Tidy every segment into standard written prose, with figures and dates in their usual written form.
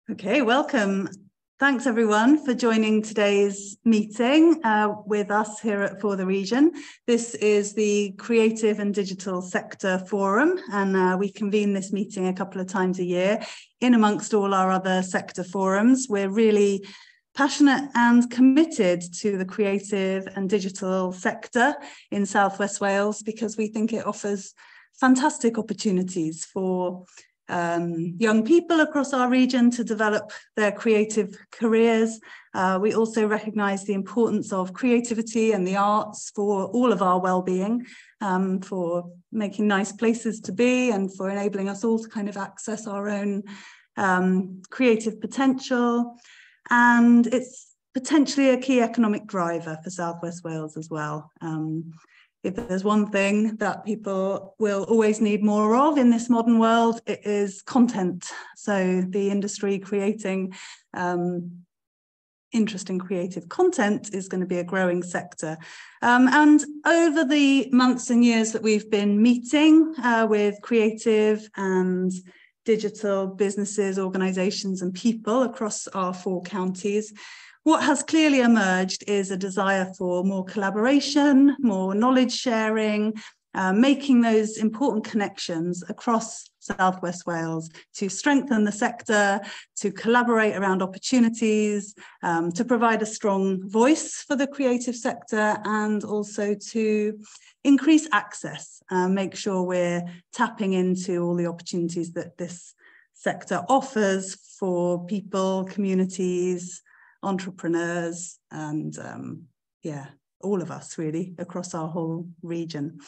Okay, welcome. Thanks everyone for joining today's meeting with us here for the region. This is the Creative and Digital Sector Forum, and we convene this meeting a couple of times a year in amongst all our other sector forums. We're really passionate and committed to the creative and digital sector in South West Wales because we think it offers fantastic opportunities for young people across our region to develop their creative careers. We also recognise the importance of creativity and the arts for all of our well-being, for making nice places to be and for enabling us all to kind of access our own creative potential. And it's potentially a key economic driver for South West Wales as well. If there's one thing that people will always need more of in this modern world, it is content. So the industry creating interesting creative content is going to be a growing sector. And over the months and years that we've been meeting with creative and digital businesses, organisations and people across our 4 counties, what has clearly emerged is a desire for more collaboration, more knowledge sharing, making those important connections across South West Wales to strengthen the sector, to collaborate around opportunities, to provide a strong voice for the creative sector, and also to increase access, make sure we're tapping into all the opportunities that this sector offers for people, communities, entrepreneurs, and all of us really across our whole region.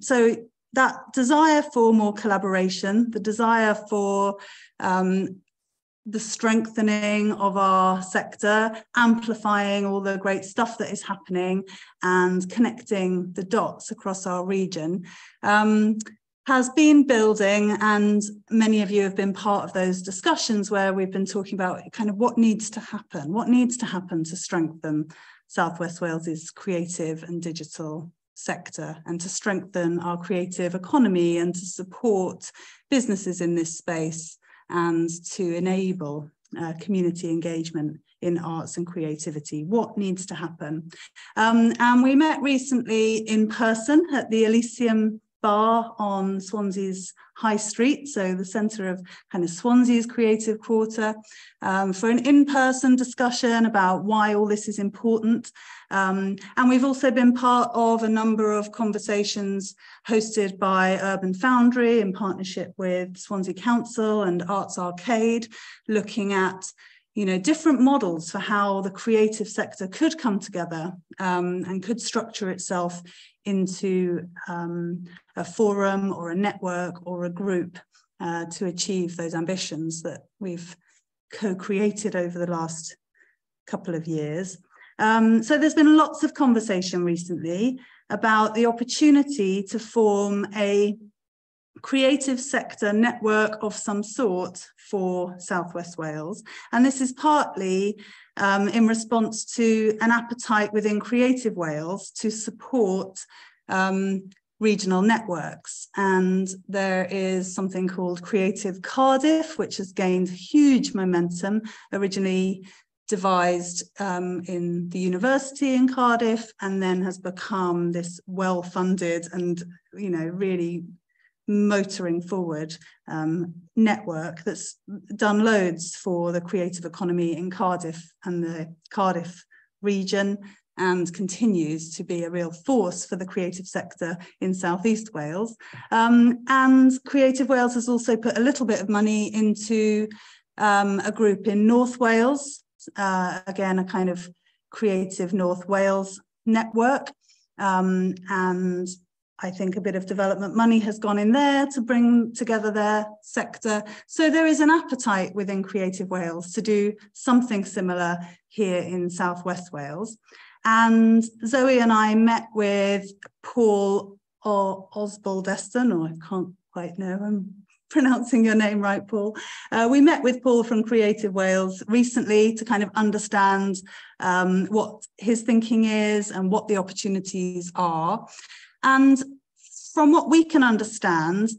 So that desire for more collaboration, the desire for the strengthening of our sector, amplifying all the great stuff that is happening and connecting the dots across our region has been building, and many of you have been part of those discussions where we've been talking about kind of what needs to happen to strengthen South West Wales's creative and digital sector and to strengthen our creative economy and to support businesses in this space and to enable community engagement in arts and creativity. What needs to happen? And we met recently in person at the Elysium Bar on Swansea's High Street, so the centre of kind of Swansea's creative quarter, for an in-person discussion about why all this is important. And we've also been part of a number of conversations hosted by Urban Foundry in partnership with Swansea Council and Arts Arcade, looking at different models for how the creative sector could come together and could structure itself into a forum or a network or a group to achieve those ambitions that we've co-created over the last couple of years. So there's been lots of conversation recently about the opportunity to form a creative sector network of some sort for South West Wales. And this is partly in response to an appetite within Creative Wales to support regional networks. And there is something called Creative Cardiff, which has gained huge momentum, originally devised in the university in Cardiff, and then has become this well-funded and really motoring forward network that's done loads for the creative economy in Cardiff and the Cardiff region, and continues to be a real force for the creative sector in South East Wales. And Creative Wales has also put a little bit of money into a group in North Wales, again, a kind of creative North Wales network. And I think a bit of development money has gone in there to bring together their sector. So there is an appetite within Creative Wales to do something similar here in South West Wales. And Zoe and I met with Paul Osbaldeston, or I can't quite know, I'm pronouncing your name right, Paul. We met with Paul from Creative Wales recently to kind of understand what his thinking is and what the opportunities are. And from what we can understand,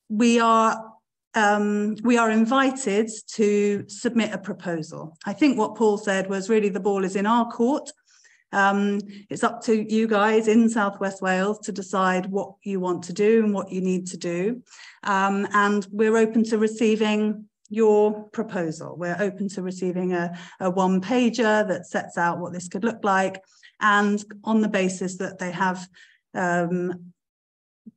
we are we are invited to submit a proposal. I think what Paul said was really the ball is in our court. It's up to you guys in South West Wales to decide what you want to do and what you need to do. And we're open to receiving your proposal. We're open to receiving a one-pager that sets out what this could look like, and on the basis that they have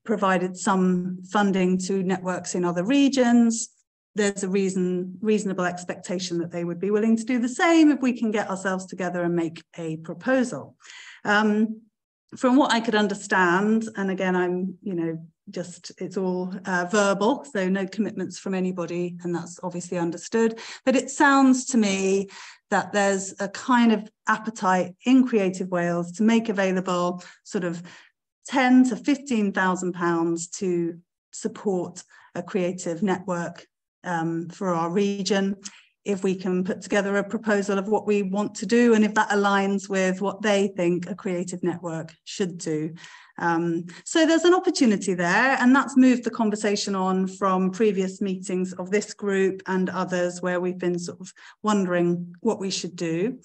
provided some funding to networks in other regions, there's a reasonable expectation that they would be willing to do the same if we can get ourselves together and make a proposal. From what I could understand, and again, I'm, it's all verbal, so no commitments from anybody, and that's obviously understood. But it sounds to me that there's a kind of appetite in Creative Wales to make available sort of £10,000 to £15,000 to support a creative network for our region, if we can put together a proposal of what we want to do and if that aligns with what they think a creative network should do. So there's an opportunity there, and that's moved the conversation on from previous meetings of this group and others where we've been sort of wondering what we should do.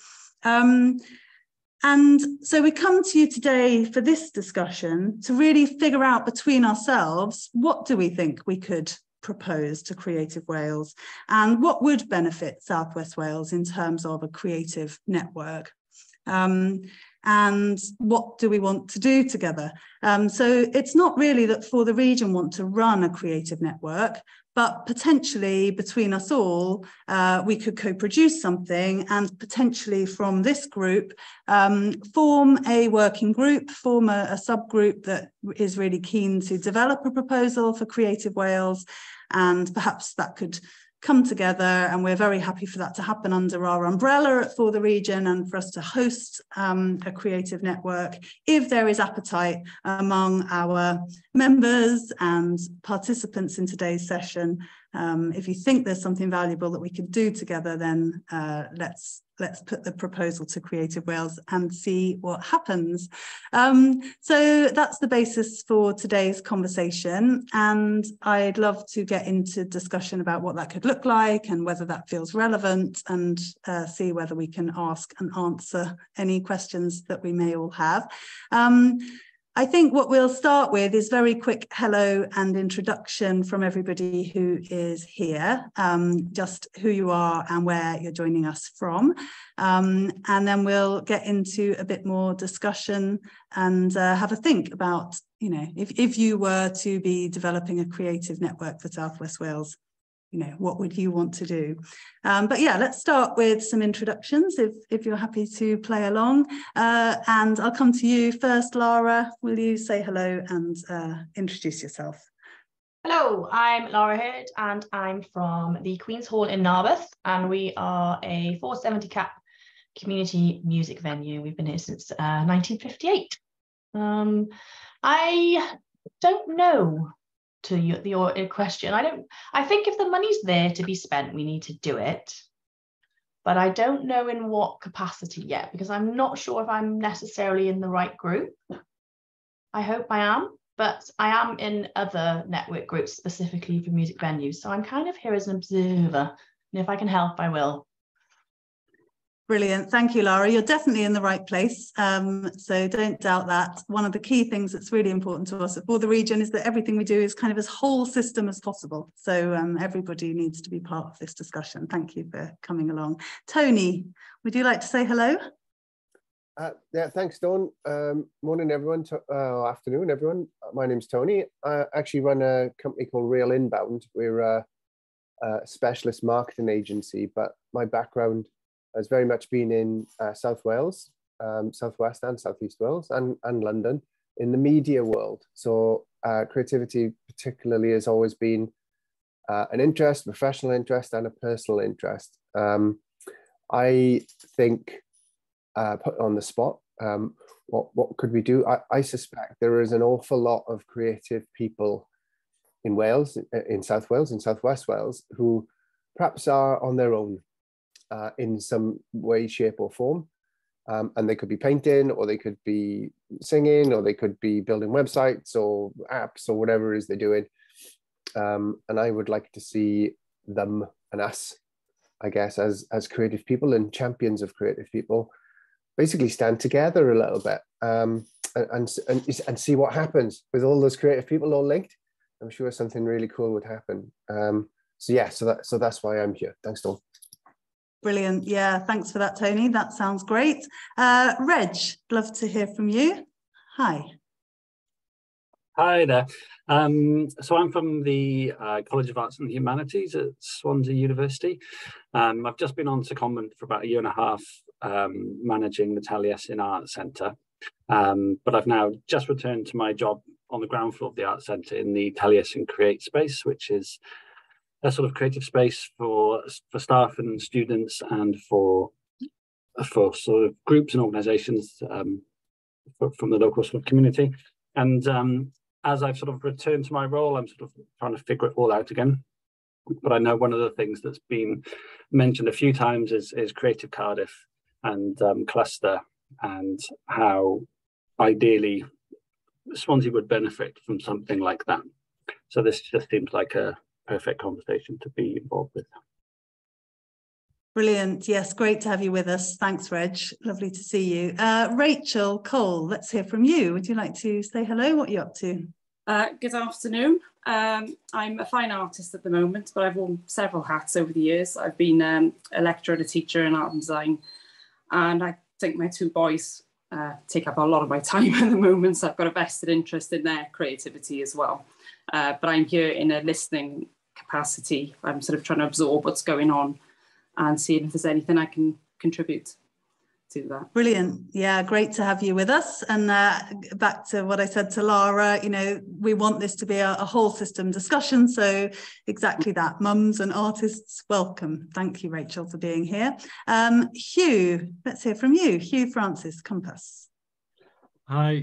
And so we come to you today for this discussion to really figure out between ourselves, what do we think we could propose to Creative Wales and what would benefit South West Wales in terms of a creative network. And what do we want to do together? So it's not really that for the region want to run a creative network, but potentially between us all, we could co-produce something and potentially from this group, form a working group, form a subgroup that is really keen to develop a proposal for Creative Wales. And perhaps that could come together, and we're very happy for that to happen under our umbrella for the region and for us to host a creative network if there is appetite among our members and participants in today's session. If you think there's something valuable that we could do together, then let's put the proposal to Creative Wales and see what happens. So that's the basis for today's conversation, and I'd love to get into discussion about what that could look like and whether that feels relevant, and see whether we can ask and answer any questions that we may all have. I think what we'll start with is very quick hello and introduction from everybody who is here, just who you are and where you're joining us from. And then we'll get into a bit more discussion and have a think about, if you were to be developing a creative network for South West Wales, what would you want to do? But yeah, let's start with some introductions if you're happy to play along. And I'll come to you first, Lara. Will you say hello and introduce yourself? Hello, I'm Lara Hurd and I'm from the Queen's Hall in Narberth, and we are a 470 cap community music venue. We've been here since 1958. I don't know to your question. I think if the money's there to be spent, we need to do it, but I don't know in what capacity yet, because I'm not sure if I'm necessarily in the right group. I hope I am, but I am in other network groups specifically for music venues, so I'm kind of here as an observer, and if I can help, I will. Brilliant. Thank you, Lara. You're definitely in the right place. So don't doubt that. One of the key things that's really important to us for the region is that everything we do is kind of as whole system as possible. So everybody needs to be part of this discussion. Thank you for coming along. Tony, would you like to say hello? Yeah, thanks, Dawn. Morning, everyone. Afternoon, everyone. My name's Tony. I actually run a company called Real Inbound. We're a specialist marketing agency, but my background has very much been in South Wales, Southwest and Southeast Wales, and London, in the media world. So creativity particularly has always been an interest, professional interest, and a personal interest. I think, put on the spot, what could we do? I suspect there is an awful lot of creative people in Wales, in South Wales, in Southwest Wales, who perhaps are on their own in some way, shape or form. And they could be painting, or they could be singing, or they could be building websites or apps or whatever it is they're doing. and I would like to see them and us, I guess, as creative people and champions of creative people, basically stand together a little bit, and see what happens with all those creative people all linked. I'm sure something really cool would happen. So that's why I'm here. Thanks, Dawn. Brilliant. Yeah, thanks for that, Tony. That sounds great. Reg, love to hear from you. Hi. Hi there. So I'm from the College of Arts and Humanities at Swansea University. I've just been on secondment for about a year and a half, managing the Taliesin Arts Centre. But I've now just returned to my job on the ground floor of the Arts Centre in the Taliesin Create space, which is a sort of creative space for staff and students, and for sort of groups and organisations from the local sort of community. And as I've sort of returned to my role, I'm sort of trying to figure it all out again. But I know one of the things that's been mentioned a few times is Creative Cardiff and Cluster, and how ideally Swansea would benefit from something like that. So this just seems like a perfect conversation to be involved with. Brilliant. Yes, great to have you with us. Thanks, Reg. Lovely to see you. Rachel Cole, let's hear from you. Would you like to say hello? What are you up to? Good afternoon. I'm a fine artist at the moment, but I've worn several hats over the years. I've been a lecturer and a teacher in art and design, and I think my two boys take up a lot of my time at the moment, so I've got a vested interest in their creativity as well. But I'm here in a listening capacity. I'm sort of trying to absorb what's going on and seeing if there's anything I can contribute to that. Brilliant. Yeah, great to have you with us. And back to what I said to Lara, you know, we want this to be a whole system discussion. So exactly that, mums and artists, welcome. Thank you, Rachel, for being here. Hugh, let's hear from you. Hugh Francis, Compass. Hi,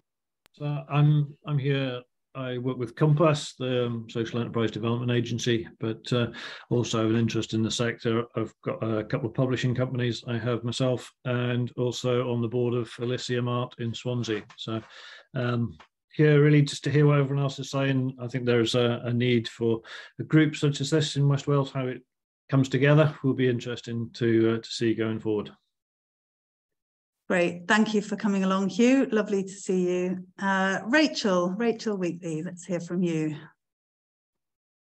so I'm here. I work with Compass, the social enterprise development agency, but also have an interest in the sector. I've got a couple of publishing companies I have myself, and also on the board of Elysium Art in Swansea. So here really just to hear what everyone else is saying. I think there's a need for a group such as this in West Wales. How it comes together will be interesting to see going forward. Great. Thank you for coming along, Hugh. Lovely to see you. Rachel Wheatley, let's hear from you.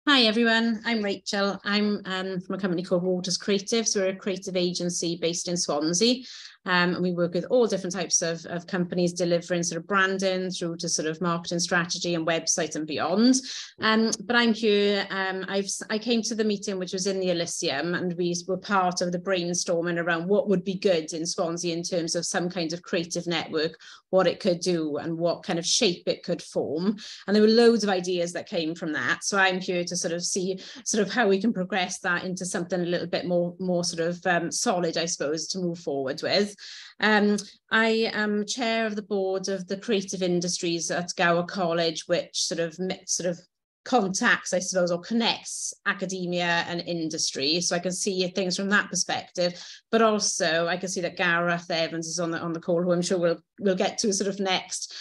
Hi everyone, I'm Rachel. I'm from a company called Waters Creative. So we're a creative agency based in Swansea. And we work with all different types of companies delivering sort of branding through to sort of marketing strategy and website and beyond. But I'm here, I came to the meeting which was in the Elysium, and we were part of the brainstorming around what would be good in Swansea in terms of some kind of creative network, what it could do and what kind of shape it could form. And there were loads of ideas that came from that. So I'm here to sort of see sort of how we can progress that into something a little bit more sort of solid, I suppose, to move forward with. I am chair of the board of the creative industries at Gower College, which sort of contacts, I suppose, or connects academia and industry. So I can see things from that perspective, but also I can see that Gareth Evans is on the call, who I'm sure we'll get to sort of next.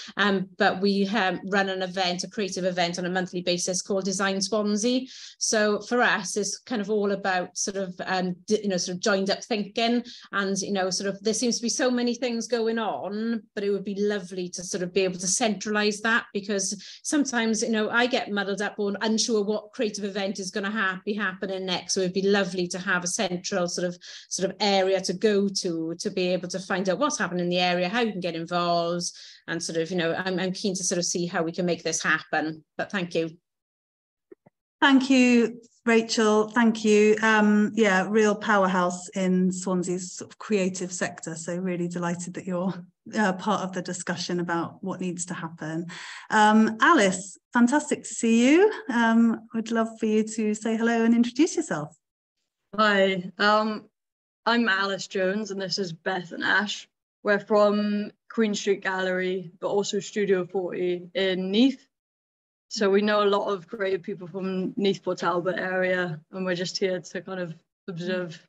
But we run an event, a creative event on a monthly basis called Design Swansea. So for us, it's kind of all about sort of, sort of joined up thinking, and, sort of there seems to be so many things going on, but it would be lovely to sort of be able to centralize that, because sometimes, I get muddled up or unsure what creative event is going to be happening next. So it'd be lovely to have a central sort of area to go to be able to find out what's happening in the area, how you can get involved, and sort of, I'm keen to sort of see how we can make this happen. But thank you. Thank you, Rachel. Thank you. Yeah, real powerhouse in Swansea's sort of creative sector. So really delighted that you're part of the discussion about what needs to happen. Alice, fantastic to see you. Would love for you to say hello and introduce yourself. Hi, I'm Alice Jones, and this is Beth and Ash. We're from Queen Street Gallery, but also Studio 40 in Neath. So we know a lot of creative people from Neath Port Talbot area, and we're just here to kind of observe.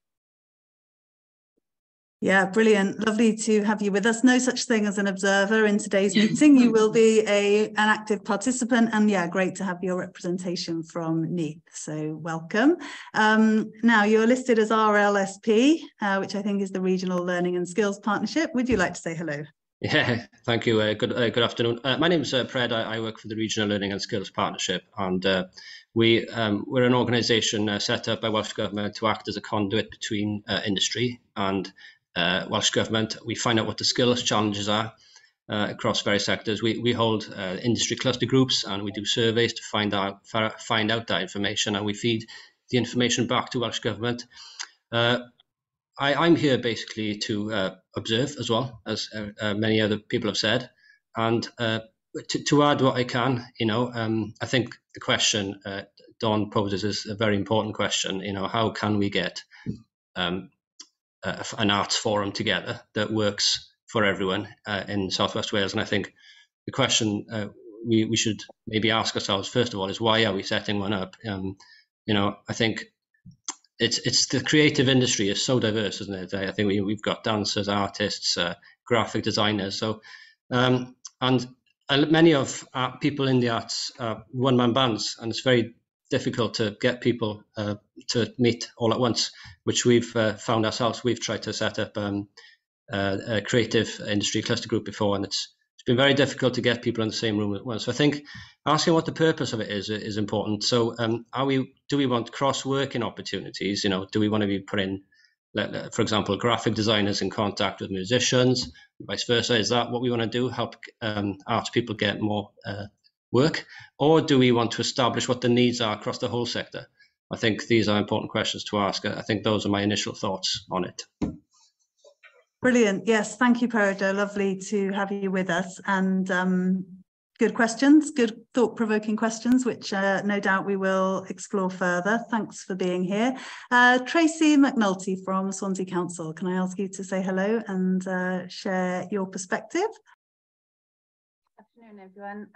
Yeah, brilliant. Lovely to have you with us. No such thing as an observer in today's meeting. You will be an active participant, and yeah, great to have your representation from Neath. So welcome. Now you're listed as RLSP, which I think is the Regional Learning and Skills Partnership. Would you like to say hello? Yeah, thank you. Good afternoon. My name is Pred. I work for the Regional Learning and Skills Partnership, and we're an organisation set up by Welsh Government to act as a conduit between industry and Welsh Government. We find out what the skills challenges are across various sectors. We hold industry cluster groups, and we do surveys to find out that information, and we feed the information back to Welsh Government. I'm here basically to observe as well, as many other people have said, and to add what I can. I think the question Don poses is a very important question. How can we get an arts forum together that works for everyone in South West Wales? And I think the question we should maybe ask ourselves first of all is, why are we setting one up? I think it's the creative industry is so diverse, isn't it? I think we've got dancers, artists, graphic designers. So and many of our people in the arts are one-man bands, and it's very difficult to get people to meet all at once, which we've found ourselves. We've tried to set up a creative industry cluster group before, and it's been very difficult to get people in the same room at once. So I think asking what the purpose of it is important. So do we want cross-working opportunities? Do we want to be putting, for example, graphic designers in contact with musicians, vice versa? Is that what we want to do, help arts people get more work? Or do we want to establish what the needs are across the whole sector? I think these are important questions to ask. I think those are my initial thoughts on it. Brilliant. Yes, thank you, Peredo. Lovely to have you with us. And good questions, good thought-provoking questions, which no doubt we will explore further. Thanks for being here. Tracy McNulty from Swansea Council, can I ask you to say hello and share your perspective? Afternoon, everyone.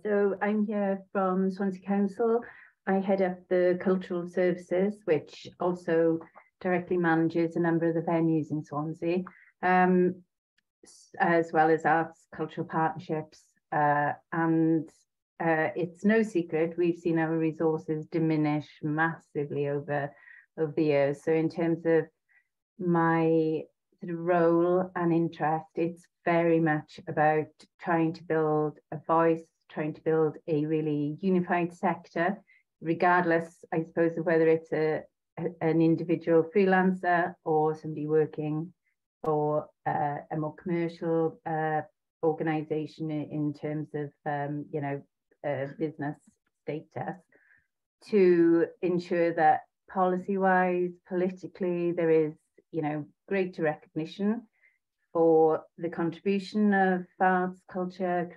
So I'm here from Swansea Council. I head up the cultural services, which also directly manages a number of the venues in Swansea, as well as arts, cultural partnerships. And it's no secret, we've seen our resources diminish massively over the years. So in terms of my sort of role and interest, it's very much about trying to build a voice, trying to build a really unified sector, regardless, I suppose, of whether it's an individual freelancer or somebody working for a more commercial organisation in terms of business status, to ensure that policy-wise, politically, there is greater recognition for the contribution of arts, culture,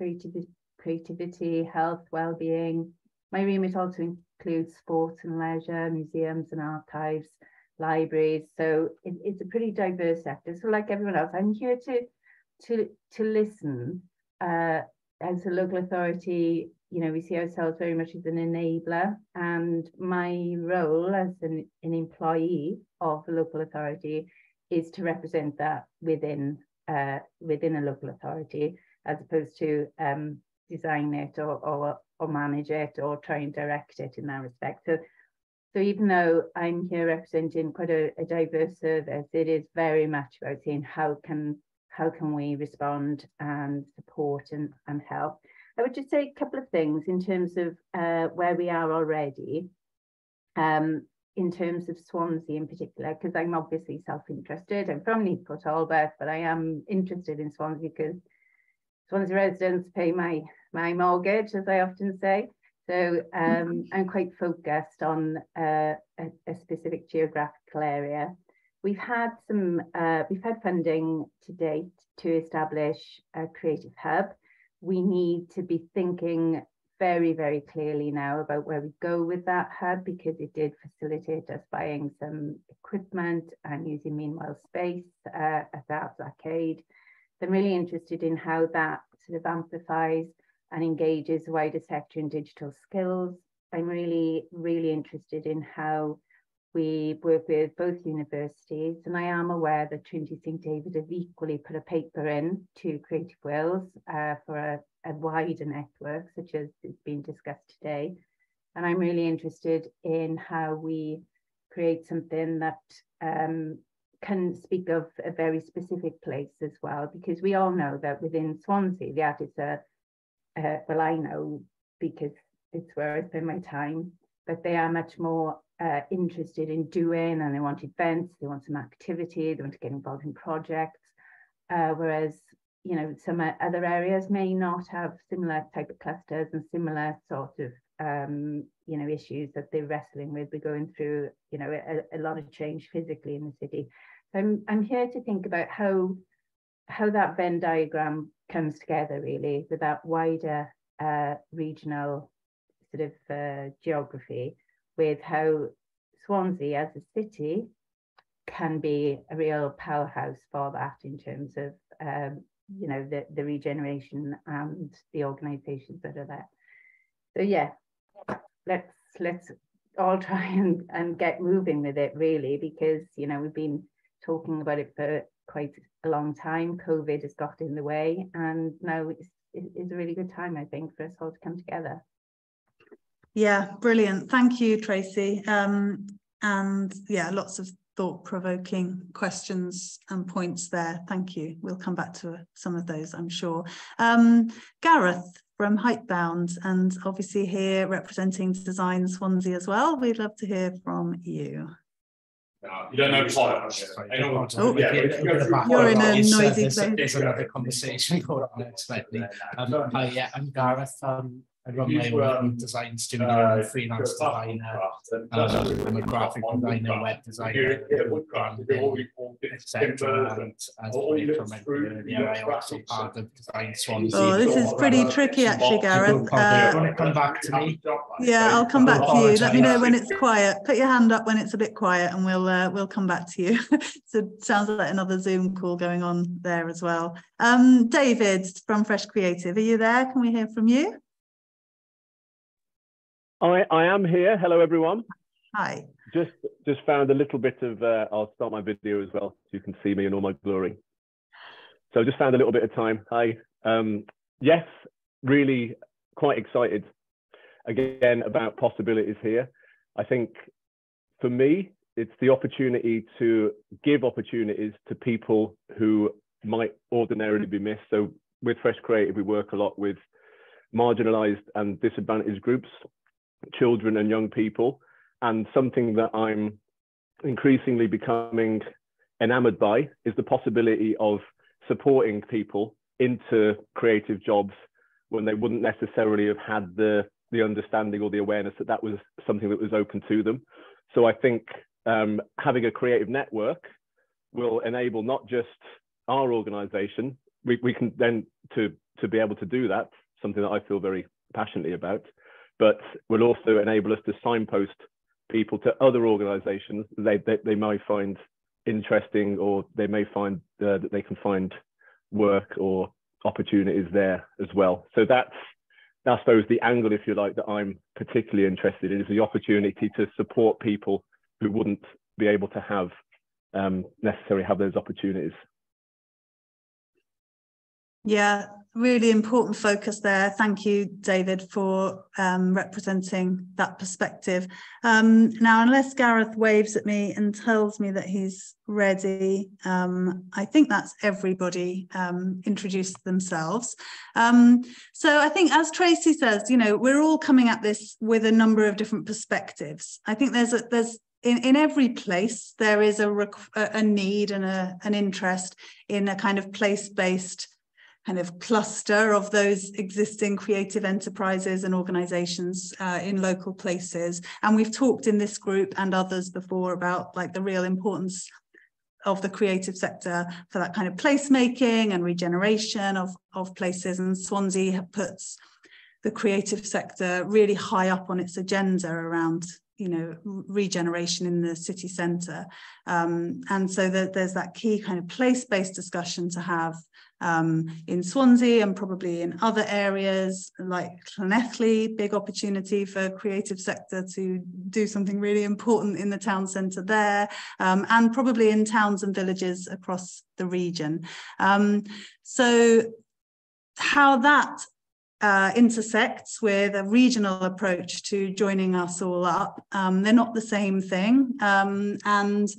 creativity, health, well-being. My remit also includes sports and leisure, museums and archives, libraries. So it's a pretty diverse sector. So like everyone else, I'm here to listen. As a local authority, we see ourselves very much as an enabler, and my role as an employee of a local authority is to represent that within a local authority, as opposed to design it or manage it or try and direct it in that respect. So even though I'm here representing quite a diverse service, it is very much about saying how can we respond and support and help. I would just say a couple of things in terms of where we are already, in terms of Swansea in particular, because I'm obviously self-interested. I'm from Newport Talbot, but I am interested in Swansea because Swansea residents pay my mortgage, as I often say. So I'm quite focused on a specific geographical area. We've had funding to date to establish a creative hub. We need to be thinking very, very clearly now about where we go with that hub, because it did facilitate us buying some equipment and using meanwhile space at Arts Arcade. So I'm really interested in how that sort of amplifies and engages the wider sector in digital skills. I'm really, really interested in how We work with both universities, and I am aware that Trinity St David have equally put a paper in to Creative Wales for a wider network, such as is being discussed today. And I'm really interested in how we create something that can speak of a very specific place as well, because we all know that within Swansea, the artists are, well, I know because it's where I spend my time, but they are much more interested in doing, and they want events, they want some activity, they want to get involved in projects, whereas, you know, some other areas may not have similar type of clusters and similar sort of you know, issues that they're wrestling with. We're going through, you know, a lot of change physically in the city. So I'm here to think about how that Venn diagram comes together, really, with that wider regional sort of geography, with how Swansea as a city can be a real powerhouse for that in terms of you know, the regeneration and the organisations that are there. So yeah, let's all try and get moving with it, really, because, you know, we've been talking about it for quite a long time. COVID has got in the way, and now it's a really good time, I think, for us all to come together. Yeah, brilliant. Thank you, Tracy. And yeah, lots of thought-provoking questions and points there. Thank you. We'll come back to some of those, I'm sure. Gareth from Heightbound, and obviously here representing Design Swansea as well. We'd love to hear from you. You don't know Clive. Oh, you're in a noisy place. There's another conversation going on unexpectedly. Hi, yeah, I'm Gareth. I run my own design studio, I'm a freelance designer, I'm a graphic designer, web designer, etc. And as we commented earlier, I also part of Design Swansea. Oh, this is pretty tricky, actually, Gareth. You want to come back to me? Yeah, I'll come back to you. Let me know when it's quiet. Put your hand up when it's a bit quiet, and we'll come back to you. So it sounds like another Zoom call going on there as well. David from Fresh Creative, are you there? Can we hear from you? I am here. Hello, everyone. Hi. Just found a little bit of, I'll start my video as well so you can see me in all my glory. So just found a little bit of time. Hi. Yes, really quite excited again about possibilities here. I think for me, it's the opportunity to give opportunities to people who might ordinarily be missed. So with Fresh Creative, we work a lot with marginalized and disadvantaged groups, children and young people, and something that I'm increasingly becoming enamored by is the possibility of supporting people into creative jobs when they wouldn't necessarily have had the understanding or the awareness that that was something that was open to them. So I think having a creative network will enable not just our organization, we can then to be able to do that, something that I feel very passionately about, but will also enable us to signpost people to other organizations they might find interesting, or they may find that they can find work or opportunities there as well. So that's, I suppose, the angle, if you like, that I'm particularly interested in, is the opportunity to support people who wouldn't be able to have necessarily have those opportunities. Yeah, really important focus there. Thank you, David, for representing that perspective. Now, unless Gareth waves at me and tells me that he's ready, I think that's everybody introduced themselves. So I think, as Tracy says, you know, we're all coming at this with a number of different perspectives. I think there's in every place there is a need and an interest in a kind of place-based kind of cluster of those existing creative enterprises and organizations in local places. And we've talked in this group and others before about like the real importance of the creative sector for that kind of placemaking and regeneration of places. And Swansea puts the creative sector really high up on its agenda around regeneration in the city centre. And so there's that key kind of place-based discussion to have in Swansea and probably in other areas like Llanelli, big opportunity for creative sector to do something really important in the town centre there, and probably in towns and villages across the region. So how that intersects with a regional approach to joining us all up. They're not the same thing. And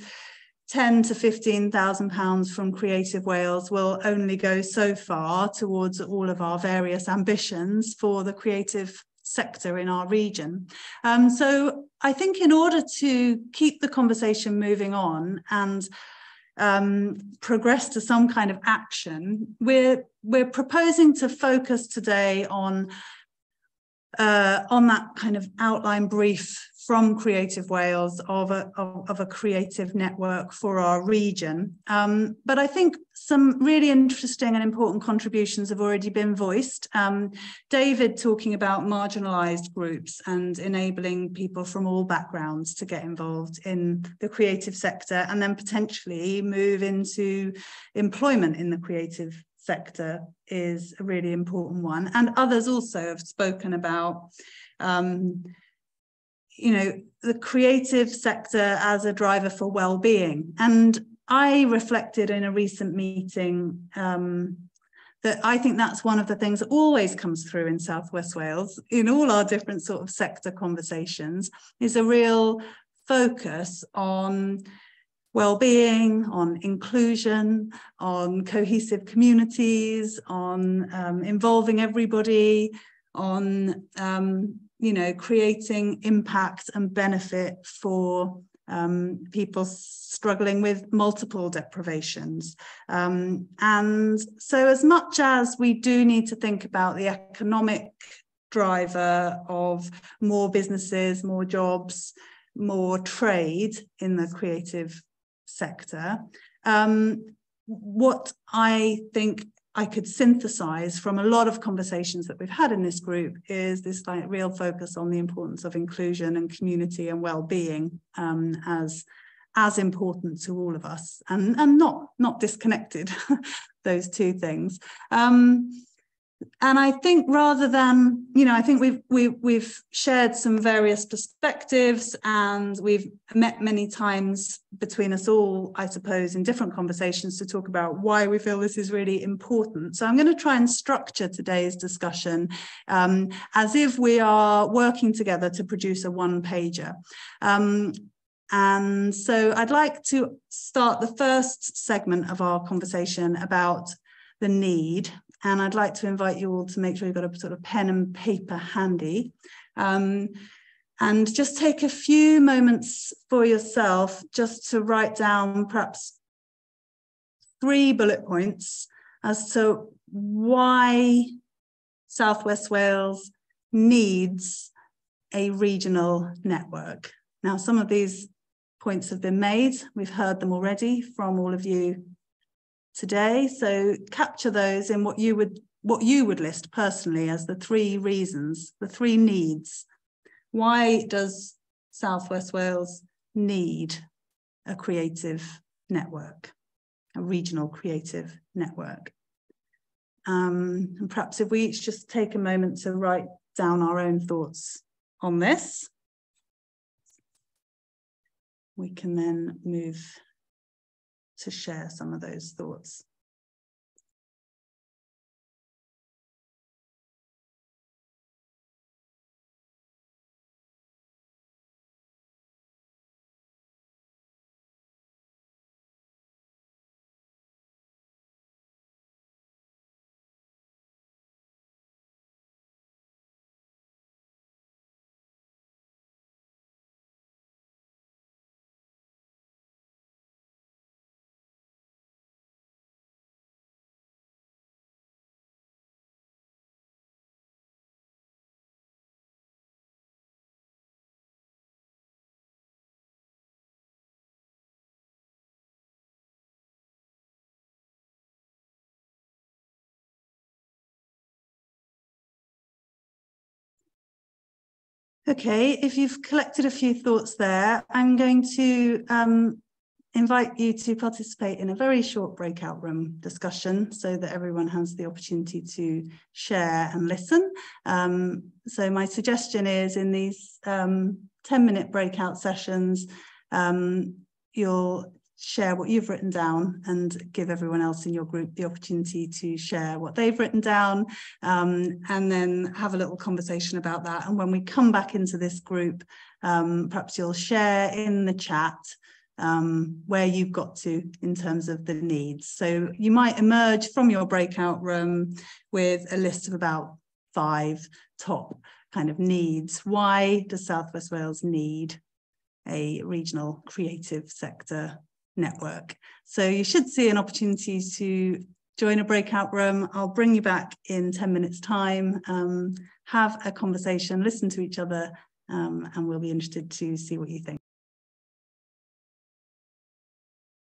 10 to 15,000 pounds from Creative Wales will only go so far towards all of our various ambitions for the creative sector in our region. So I think in order to keep the conversation moving on and progress to some kind of action, we're proposing to focus today on that kind of outline brief from Creative Wales of a creative network for our region. But I think some really interesting and important contributions have already been voiced. David talking about marginalised groups and enabling people from all backgrounds to get involved in the creative sector and then potentially move into employment in the creative sector is a really important one. And others also have spoken about the creative sector as a driver for well-being. And I reflected in a recent meeting that I think that's one of the things that always comes through in South West Wales in all our different sort of sector conversations, is a real focus on well-being, on inclusion, on cohesive communities, on involving everybody, on creating impact and benefit for people struggling with multiple deprivations. And so as much as we do need to think about the economic driver of more businesses, more jobs, more trade in the creative sector, what I think I could synthesize from a lot of conversations that we've had in this group is this real focus on the importance of inclusion and community and well-being as important to all of us, and not disconnected, those two things. And I think rather than, I think we've shared some various perspectives, and we've met many times between us all, I suppose, in different conversations to talk about why we feel this is really important. So I'm going to try and structure today's discussion as if we are working together to produce a one-pager. And so I'd like to start the first segment of our conversation about the need. And I'd like to invite you all to make sure you've got a sort of pen and paper handy, and just take a few moments for yourself just to write down perhaps 3 bullet points as to why South West Wales needs a regional network. Now, some of these points have been made. We've heard them already from all of you today, so capture those in what you would list personally as the 3 reasons, the 3 needs. Why does South West Wales need a creative network, a regional creative network? And perhaps if we each just take a moment to write down our own thoughts on this, we can then move to share some of those thoughts. Okay, if you've collected a few thoughts there, I'm going to invite you to participate in a very short breakout room discussion so that everyone has the opportunity to share and listen. So my suggestion is in these 10-minute breakout sessions, you'll share what you've written down and give everyone else in your group the opportunity to share what they've written down, and then have a little conversation about that. And when we come back into this group, perhaps you'll share in the chat where you've got to in terms of the needs. So you might emerge from your breakout room with a list of about 5 top kind of needs. Why does South West Wales need a regional creative sector network? So you should see an opportunity to join a breakout room. I'll bring you back in 10 minutes time, have a conversation, listen to each other, and we'll be interested to see what you think.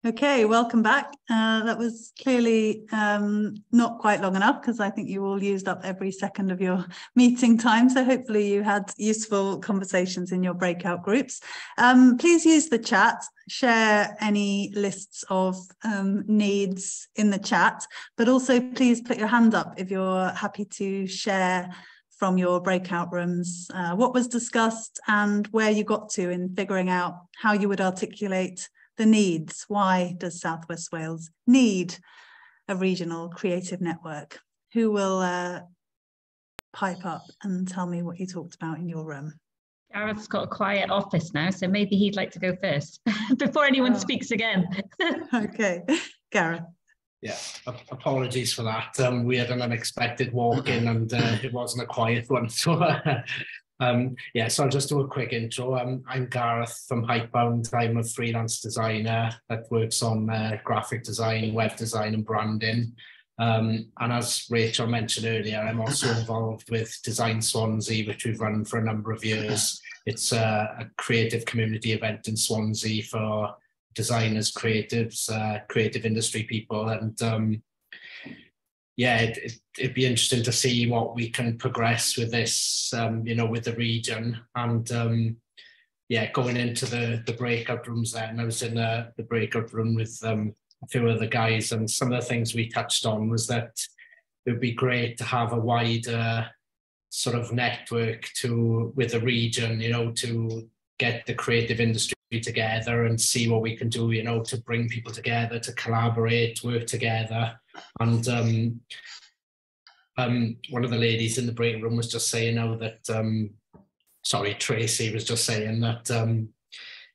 Okay, welcome back. That was clearly not quite long enough, because I think you all used up every second of your meeting time. So hopefully you had useful conversations in your breakout groups. Please use the chat, share any lists of needs in the chat, but also please put your hand up if you're happy to share from your breakout rooms what was discussed and where you got to in figuring out how you would articulate the needs. Why does South West Wales need a regional creative network? Who will pipe up and tell me what you talked about in your room? Gareth's got a quiet office now, so maybe he'd like to go first before anyone speaks again. Okay, Gareth. Yeah, apologies for that. We had an unexpected walk-in and it wasn't a quiet one. So yeah, so I'll just do a quick intro. I'm Gareth from Hightbound. I'm a freelance designer that works on graphic design, web design and branding. And as Rachel mentioned earlier, I'm also involved with Design Swansea, which we've run for a number of years. It's a creative community event in Swansea for designers, creatives, creative industry people. And yeah, it'd be interesting to see what we can progress with this, you know, with the region. And yeah, going into the breakout rooms then, I was in the breakout room with a few other guys, and some of the things we touched on was that it would be great to have a wider sort of network with the region, you know, to get the creative industry together and see what we can do, you know, to bring people together, to collaborate, work together. And one of the ladies in the break room was just saying now that, sorry, Tracy was just saying that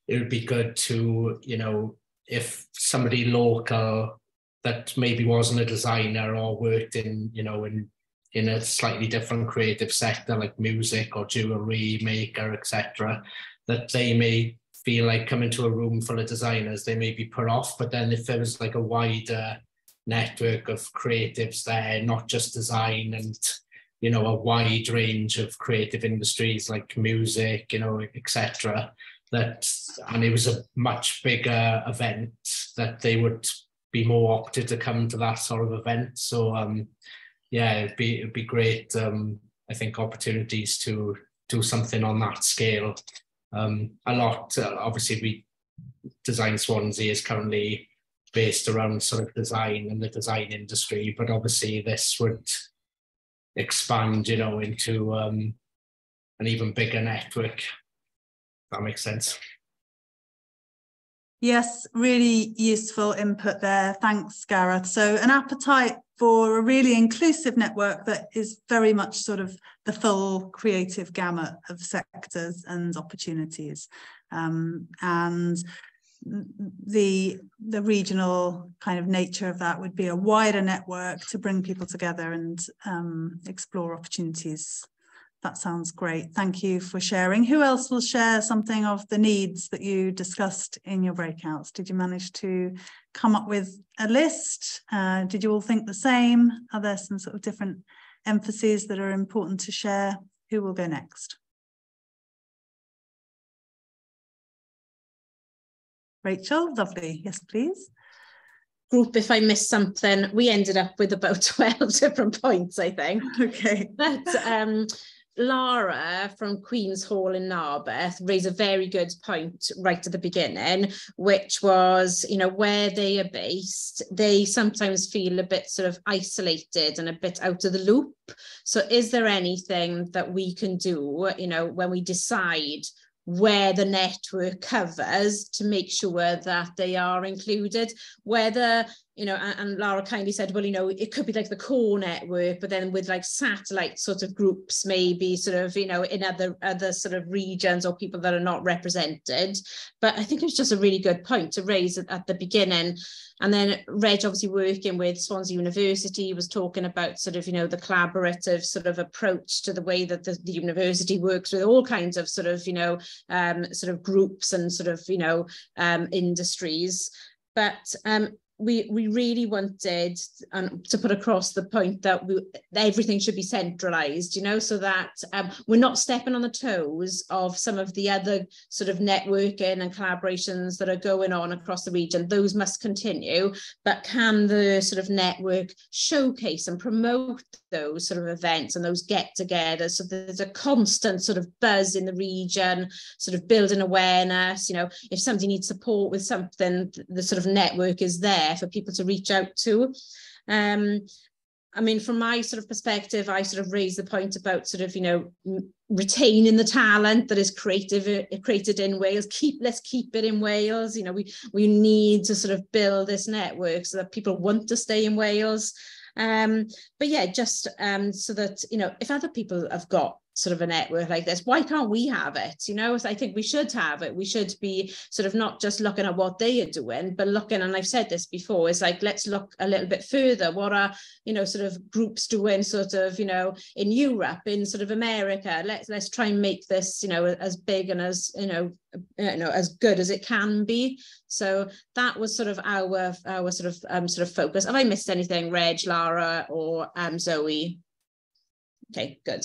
it would be good to, you know, if somebody local that maybe wasn't a designer or worked in, you know, in a slightly different creative sector like music or jewelry maker, etc., that they may feel like coming to a room full of designers, they may be put off. But then if there was like a wider network of creatives there, not just design, and, you know, a wide range of creative industries like music, you know, etc., and it was a much bigger event, that they would be more opted to come to that sort of event. So yeah, it'd be great. I think opportunities to do something on that scale. A lot, obviously, Design Swansea is currently based around sort of design and the design industry, but obviously this would expand, you know, into an even bigger network. If that makes sense. Yes, really useful input there. Thanks, Gareth. So an appetite for a really inclusive network that is very much sort of the full creative gamut of sectors and opportunities. And the regional kind of nature of that would be a wider network to bring people together and explore opportunities. That sounds great. Thank you for sharing. Who else will share something of the needs that you discussed in your breakouts? Did you manage to come up with a list? Did you all think the same? Are there some sort of different emphases that are important to share? Who will go next? Rachel, lovely. Yes, please. Group, if I missed something, we ended up with about 12 different points, I think. Okay. But Lara from Queen's Hall in Narberth raised a very good point right at the beginning, which was, you know, where they are based, they sometimes feel a bit sort of isolated and a bit out of the loop. So is there anything that we can do, you know, when we decide where the network covers to make sure that they are included, whether, you know, and Lara kindly said, well, you know, it could be like the core network, but then with like satellite sort of groups, maybe sort of, you know, in other sort of regions or people that are not represented. But I think it was just a really good point to raise at the beginning. And then Reg, obviously working with Swansea University, was talking about sort of, you know, the collaborative sort of approach to the way that the university works with all kinds of sort of, you know, sort of groups and sort of, you know, industries. But we really wanted to put across the point that everything should be centralized, you know, so that we're not stepping on the toes of some of the other sort of networking and collaborations that are going on across the region. Those must continue, but can the sort of network showcase and promote those sort of events and those get-togethers, so there's a constant sort of buzz in the region, sort of building awareness. You know, if somebody needs support with something, the sort of network is there for people to reach out to. I mean, from my sort of perspective, I sort of raised the point about sort of, you know, retaining the talent that is created in Wales. Let's keep it in Wales. You know, we need to sort of build this network so that people want to stay in Wales. But yeah, just so that, you know, if other people have got sort of a network like this, why can't we have it? You know, so I think we should have it. We should be sort of not just looking at what they are doing, but looking, and I've said this before, it's like, let's look a little bit further. What are, you know, sort of groups doing sort of, you know, in Europe, in sort of America? Let's try and make this, you know, as big and as, you know, as good as it can be. So that was sort of our sort of focus. Have I missed anything, Reg, Lara, or Zoe? Okay, good.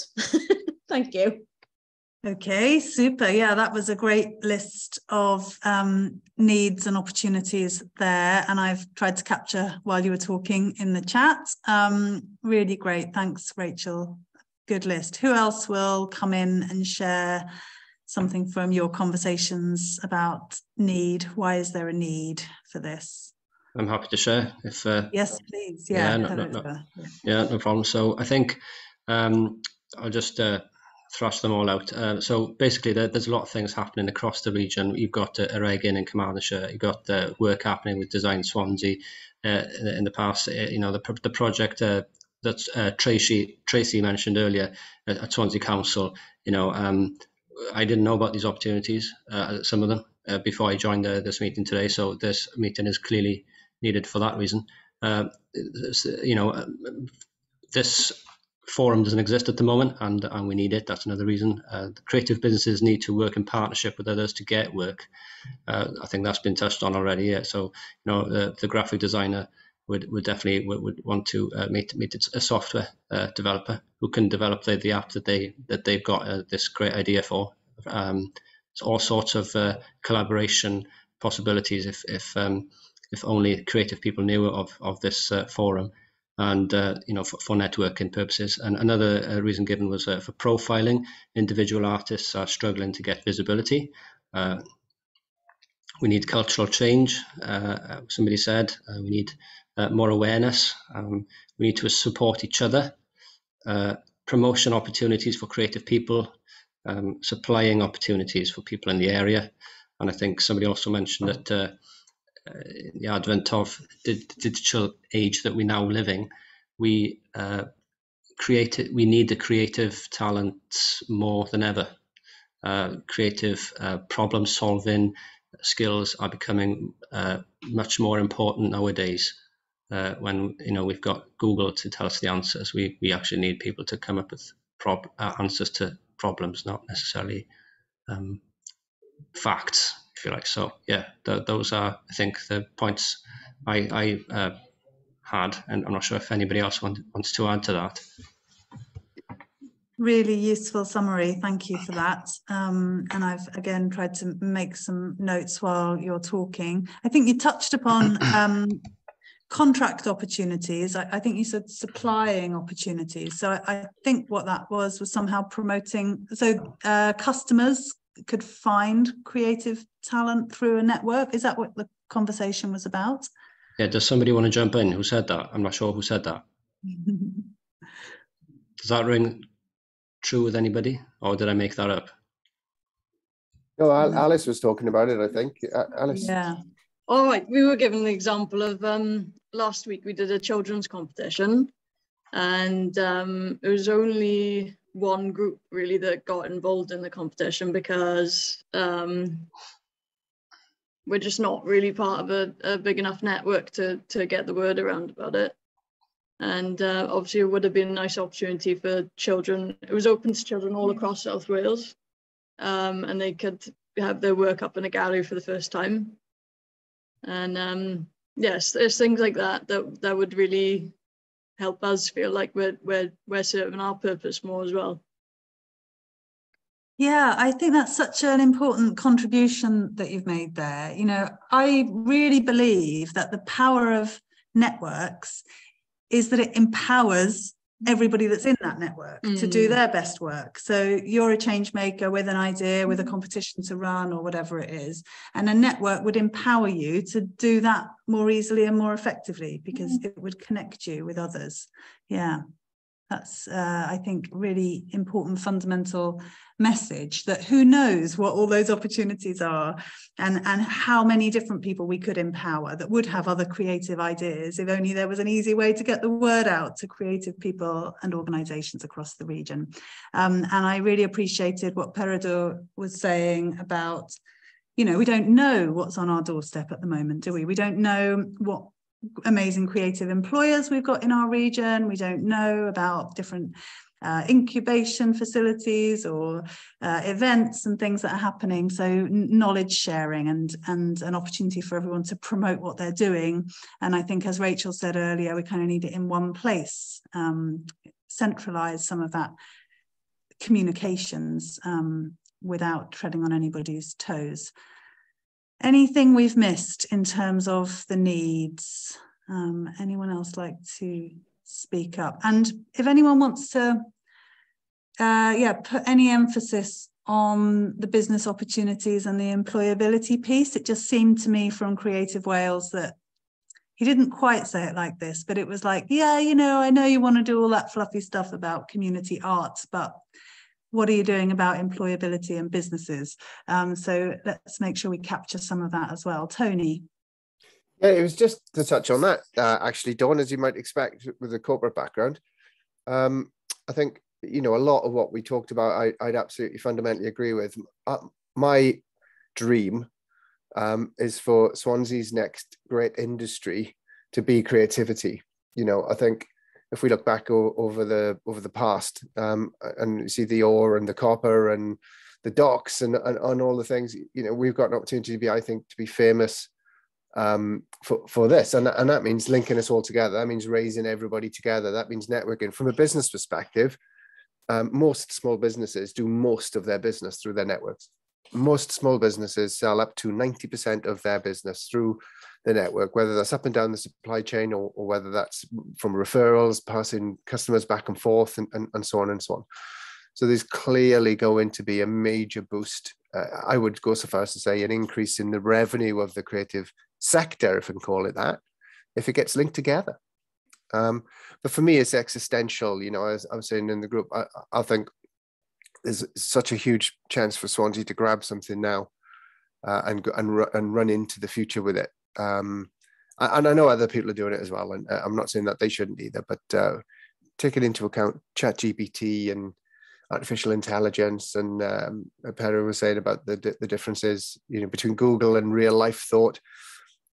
Thank you. Okay, super. Yeah, that was a great list of needs and opportunities there. And I've tried to capture while you were talking in the chat. Really great. Thanks, Rachel. Good list. Who else will come in and share something from your conversations about need? Why is there a need for this? I'm happy to share. If yes, please. Yeah, no problem. So I think I'll just thrash them all out. So basically, there's a lot of things happening across the region. You've got Eregin in Carmarthenshire. You've got work happening with Design Swansea in the past. You know, the project that Tracy mentioned earlier at Swansea Council. You know, I didn't know about these opportunities, some of them, before I joined this meeting today. So this meeting is clearly needed for that reason. You know, this forum doesn't exist at the moment, and we need it. That's another reason. The creative businesses need to work in partnership with others to get work. I think that's been touched on already. Yeah. So, you know, the graphic designer would definitely want to meet a software developer who can develop the app that they've got this great idea for. It's all sorts of collaboration possibilities if only creative people knew of this forum. And you know, for networking purposes. And another reason given was for profiling. Individual artists are struggling to get visibility. We need cultural change. Somebody said we need more awareness. We need to support each other. Promotion opportunities for creative people. Supplying opportunities for people in the area. And I think somebody also mentioned that the advent of the digital age that we now live in, we need the creative talents more than ever. Creative problem solving skills are becoming much more important nowadays. When, you know, we've got Google to tell us the answers, we actually need people to come up with answers to problems, not necessarily facts, if you like. So yeah, those are, I think, the points I had, and I'm not sure if anybody else wants to add to that. Really useful summary. Thank you for that. And I've again tried to make some notes while you're talking. I think you touched upon contract opportunities. I think you said supplying opportunities. So I think what that was somehow promoting, so customers could find creative talent through a network. Is that what the conversation was about? Yeah, does somebody want to jump in? Who said that? I'm not sure who said that. Does that ring true with anybody, or did I make that up? No, Alice was talking about it, I think. Alice. Yeah. All right, we were given the example of last week we did a children's competition, and it was only one group really that got involved in the competition because we're just not really part of a big enough network to get the word around about it. And obviously it would have been a nice opportunity for children. It was open to children all across South Wales, and they could have their work up in a gallery for the first time. And yes, there's things like that would really help us feel like we're serving our purpose more as well. Yeah, I think that's such an important contribution that you've made there. You know, I really believe that the power of networks is that it empowers everybody that's in that network to do their best work. So you're a change maker with an idea, with a competition to run or whatever it is, and a network would empower you to do that more easily and more effectively because it would connect you with others. Yeah, that's I think really important fundamental message, that who knows what all those opportunities are and how many different people we could empower that would have other creative ideas if only there was an easy way to get the word out to creative people and organizations across the region. And I really appreciated what Peredur was saying about, you know, we don't know what's on our doorstep at the moment, do we? We don't know what amazing creative employers we've got in our region. We don't know about different incubation facilities or events and things that are happening. So knowledge sharing and an opportunity for everyone to promote what they're doing. And I think, as Rachel said earlier, we kind of need it in one place, centralize some of that communications without treading on anybody's toes. Anything we've missed in terms of the needs? Anyone else like to speak up? And if anyone wants to put any emphasis on the business opportunities and the employability piece, it just seemed to me from Creative Wales that he didn't quite say it like this, but it was like, yeah, you know, I know you want to do all that fluffy stuff about community arts, but what are you doing about employability and businesses? So let's make sure we capture some of that as well. Tony. Yeah, it was just to touch on that, actually, Dawn, as you might expect with a corporate background. I think, you know, a lot of what we talked about, I'd absolutely fundamentally agree with. My dream is for Swansea's next great industry to be creativity. You know, I think if we look back over the past and you see the ore and the copper and the docks and all the things, you know, we've got an opportunity to be, I think, to be famous for this, and that means linking us all together. That means raising everybody together. That means networking. From a business perspective, most small businesses do most of their business through their networks. Most small businesses sell up to 90% of their business through the network, whether that's up and down the supply chain or whether that's from referrals, passing customers back and forth and so on and so on. So there's clearly going to be a major boost. I would go so far as to say an increase in the revenue of the creative sector, if we can call it that, if it gets linked together. But for me, it's existential. You know, as I was saying in the group, I think there's such a huge chance for Swansea to grab something now and run into the future with it. And I know other people are doing it as well, and I'm not saying that they shouldn't either, but taking into account ChatGPT and artificial intelligence, and Pedro was saying about the differences, you know, between Google and real life thought.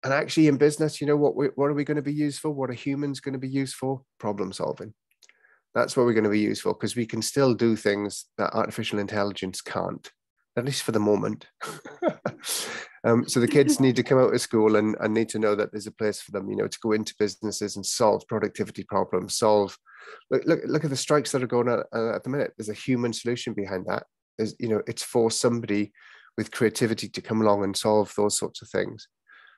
And actually in business, you know, what are we going to be used for? What are humans going to be used for? Problem solving. That's what we're going to be used for, because we can still do things that artificial intelligence can't, at least for the moment. So the kids need to come out of school and need to know that there's a place for them, you know, to go into businesses and solve productivity problems, look at the strikes that are going on at the minute. There's a human solution behind that. There's, you know, it's for somebody with creativity to come along and solve those sorts of things.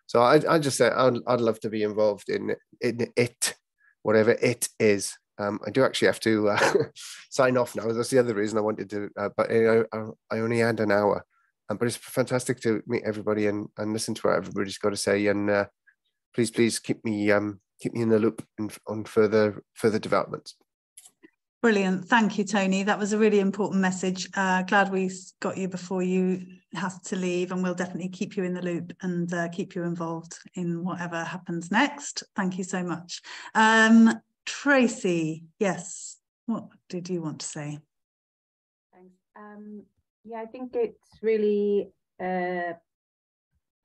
So I just say I'd love to be involved in it, whatever it is. I do actually have to sign off now. That's the other reason I wanted to, but I only had an hour. But it's fantastic to meet everybody and listen to what everybody's got to say. And please keep me in the loop on further developments. Brilliant. Thank you, Tony. That was a really important message. Glad we got you before you have to leave, and we'll definitely keep you in the loop and keep you involved in whatever happens next. Thank you so much. Tracy, yes, what did you want to say? Thanks. Yeah, I think it's really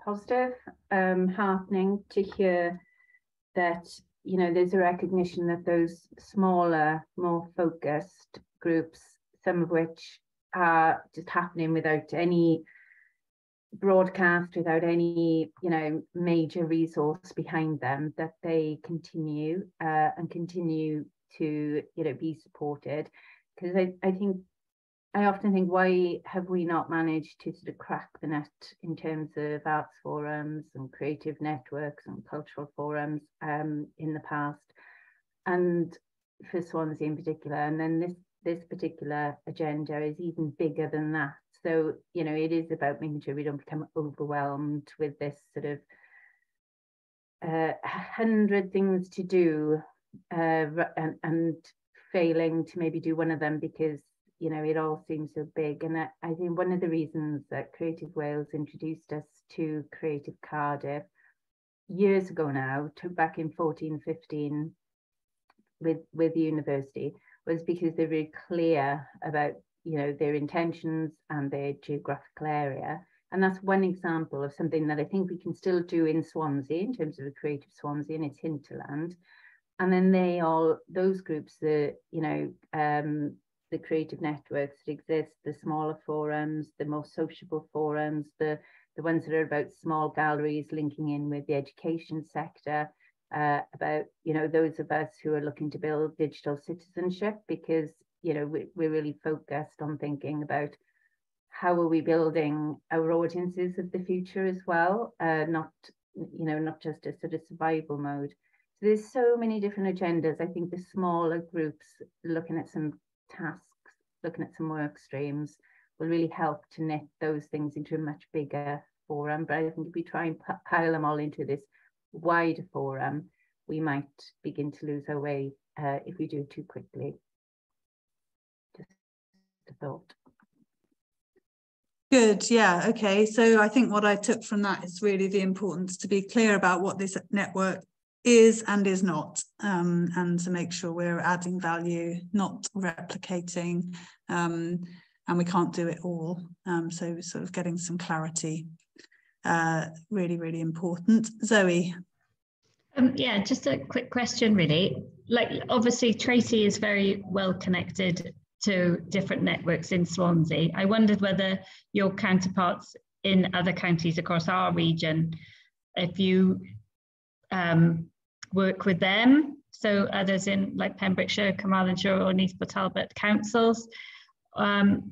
positive, heartening to hear that, you know, there's a recognition that those smaller, more focused groups, some of which are just happening without any broadcast, without any, you know, major resource behind them, that they continue and continue to, you know, be supported. Because I often think, why have we not managed to sort of crack the nut in terms of arts forums and creative networks and cultural forums in the past, and for Swansea in particular? And then this particular agenda is even bigger than that. So, you know, it is about making sure we don't become overwhelmed with this sort of 100 things to do and failing to maybe do one of them because, you know, it all seems so big. And I think one of the reasons that Creative Wales introduced us to Creative Cardiff years ago now, back in 14-15 with the university, was because they're very clear about, you know, their intentions and their geographical area. And that's one example of something that I think we can still do in Swansea in terms of a creative Swansea and its hinterland. And then those groups, you know, the creative networks that exist, the smaller forums, the more sociable forums, the ones that are about small galleries linking in with the education sector, about, you know, those of us who are looking to build digital citizenship, because, you know, we're really focused on thinking about how are we building our audiences of the future as well, not just a sort of survival mode. So there's so many different agendas. I think the smaller groups looking at some tasks, looking at some work streams will really help to knit those things into a much bigger forum. But I think if we try and pile them all into this wider forum, we might begin to lose our way if we do it too quickly. Just a thought. Good, yeah, okay. So I think what I took from that is really the importance to be clear about what this network is and is not, and to make sure we're adding value, not replicating, and we can't do it all. So we're sort of getting some clarity, really, really important. Zoe. Yeah, just a quick question, really. Like, obviously, Tracy is very well connected to different networks in Swansea. I wondered whether your counterparts in other counties across our region, if you work with them, so others in like Pembrokeshire, Carmarthenshire or Neath Talbot councils, and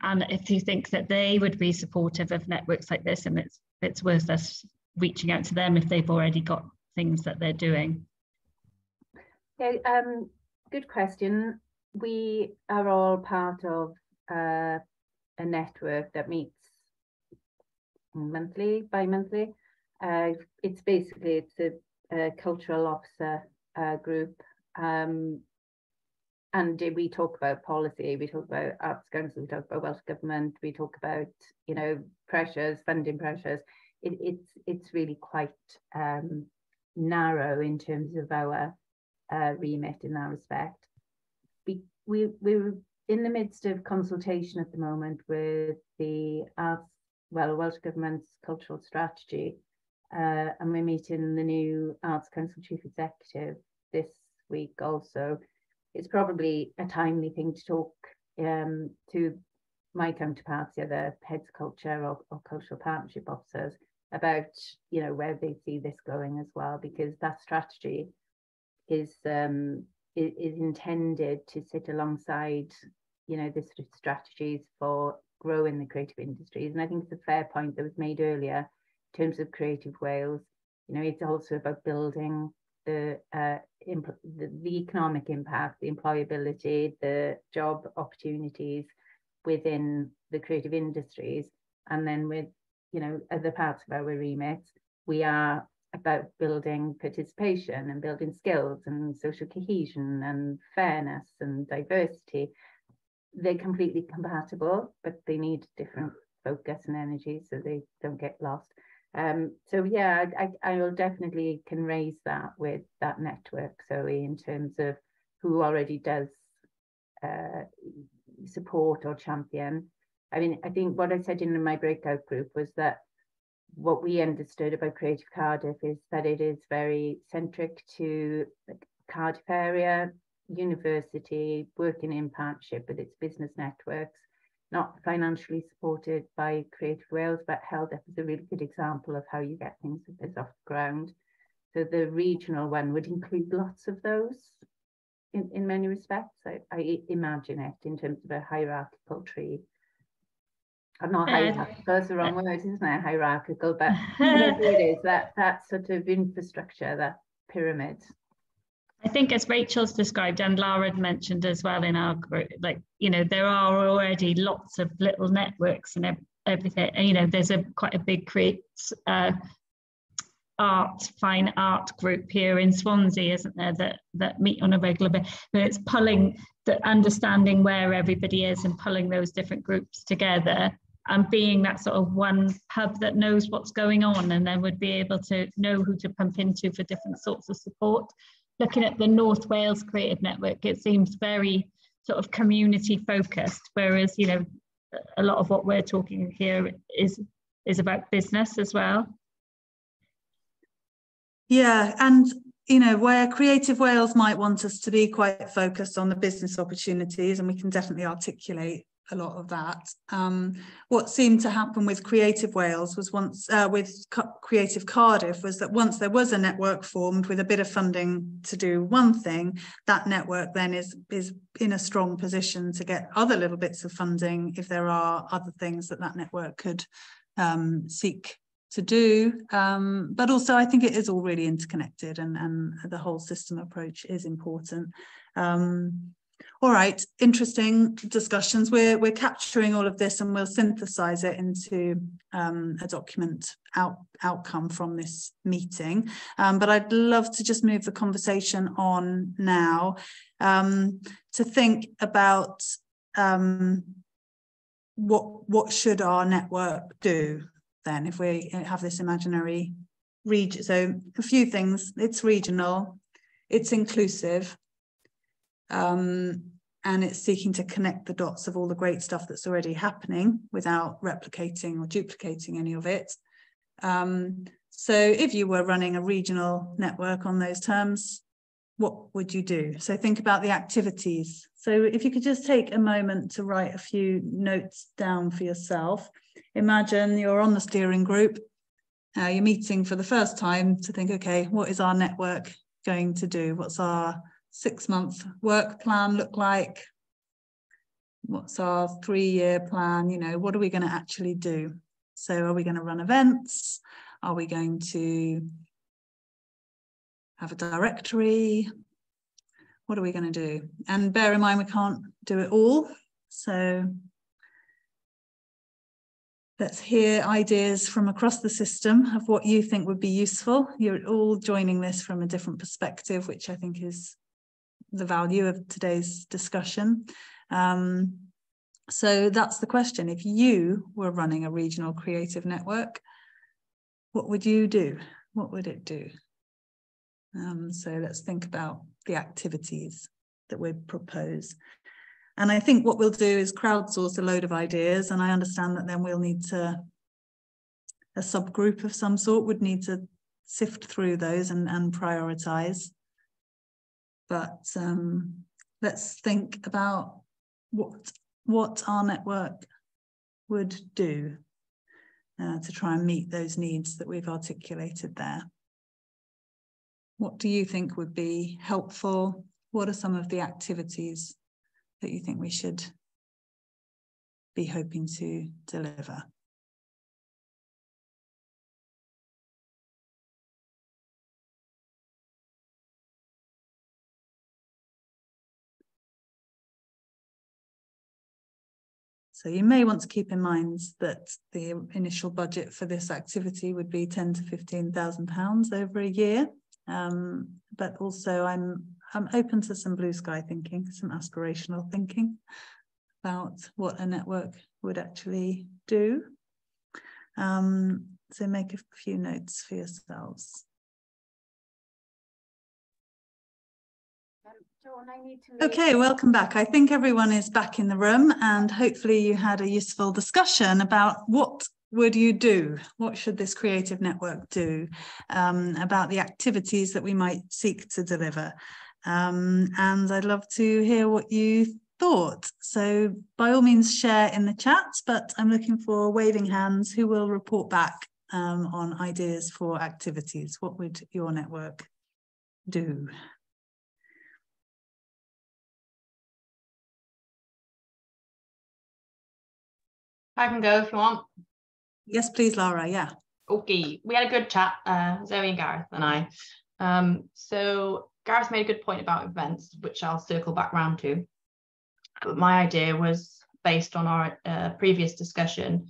if you think that they would be supportive of networks like this, and it's worth us reaching out to them if they've already got things that they're doing. Yeah, good question. We are all part of a network that meets monthly, bi-monthly. It's a cultural officer group, and we talk about policy, we talk about Arts Council, we talk about Welsh Government, we talk about, you know, pressures, funding pressures. It's really quite narrow in terms of our remit in that respect. We're in the midst of consultation at the moment with the Welsh Government's cultural strategy, and we're meeting the new Arts Council Chief Executive this week also. It's probably a timely thing to talk to my counterparts, the other heads of culture or cultural partnership officers, about, you know, where they see this going as well, because that strategy is intended to sit alongside, you know, the sort of strategies for growing the creative industries. And I think it's a fair point that was made earlier terms of Creative Wales, you know, it's also about building the economic impact, the employability, the job opportunities within the creative industries. And then with, you know, other parts of our remit, we are about building participation and building skills and social cohesion and fairness and diversity. They're completely compatible, but they need different focus and energy so they don't get lost. So yeah, I will definitely can raise that with that network, Zoe, in terms of who already does support or champion. I mean, I think what I said in my breakout group was that what we understood about Creative Cardiff is that it is very centric to the Cardiff area, university, working in partnership with its business networks, not financially supported by Creative Wales, but held up as a really good example of how you get things like this off the ground. So the regional one would include lots of those in many respects. I imagine it in terms of a hierarchical tree. Or not hierarchical, that's the wrong word, isn't it? Hierarchical, but whatever it is, that sort of infrastructure, that pyramid. I think as Rachel's described and Lara had mentioned as well in our group, like, you know, there are already lots of little networks and everything. And, you know, there's quite a big fine art group here in Swansea, isn't there, that meet on a regular basis. But it's pulling, understanding where everybody is and pulling those different groups together and being that sort of one hub that knows what's going on and then would be able to know who to pump into for different sorts of support. Looking at the North Wales Creative Network, it seems very sort of community focused, whereas, you know, a lot of what we're talking here is about business as well. Yeah, and you know, where Creative Wales might want us to be quite focused on the business opportunities, and we can definitely articulate a lot of that. What seemed to happen with Creative Wales was with Creative Cardiff was that once there was a network formed with a bit of funding to do one thing, that network then is in a strong position to get other little bits of funding if there are other things that network could seek to do. But also I think it is all really interconnected and the whole system approach is important. All right, interesting discussions. We're capturing all of this and we'll synthesize it into a document outcome from this meeting. But I'd love to just move the conversation on now to think about what should our network do then if we have this imaginary region. So a few things: it's regional, it's inclusive, and it's seeking to connect the dots of all the great stuff that's already happening without replicating or duplicating any of it. So if you were running a regional network on those terms, what would you do? So think about the activities. So if you could just take a moment to write a few notes down for yourself. Imagine you're on the steering group, you're meeting for the first time to think, okay, what is our network going to do? What's our 6-month work plan look like? What's our 3-year plan? You know, what are we going to actually do? So are we going to run events? Are we going to have a directory? What are we going to do? And bear in mind, we can't do it all. So let's hear ideas from across the system of what you think would be useful. You're all joining this from a different perspective, which I think is the value of today's discussion. So that's the question. If you were running a regional creative network, what would you do? What would it do? So let's think about the activities that we'd propose. And I think what we'll do is crowdsource a load of ideas, and I understand that then we'll need to, a subgroup of some sort would need to sift through those and prioritize. But let's think about what our network would do to try and meet those needs that we've articulated there. What do you think would be helpful? What are some of the activities that you think we should be hoping to deliver? So you may want to keep in mind that the initial budget for this activity would be £10,000 to £15,000 over a year. But also I'm open to some blue sky thinking, some aspirational thinking about what a network would actually do. So make a few notes for yourselves. Okay, welcome back. I think everyone is back in the room, and hopefully you had a useful discussion about what would you do? What should this creative network do about the activities that we might seek to deliver? And I'd love to hear what you thought. So by all means share in the chat, but I'm looking for waving hands who will report back on ideas for activities. What would your network do? I can go if you want. Yes, please, Lara. Yeah. Okay, we had a good chat, Zoe and Gareth and I. So Gareth made a good point about events, which I'll circle back round to. But my idea was based on our previous discussion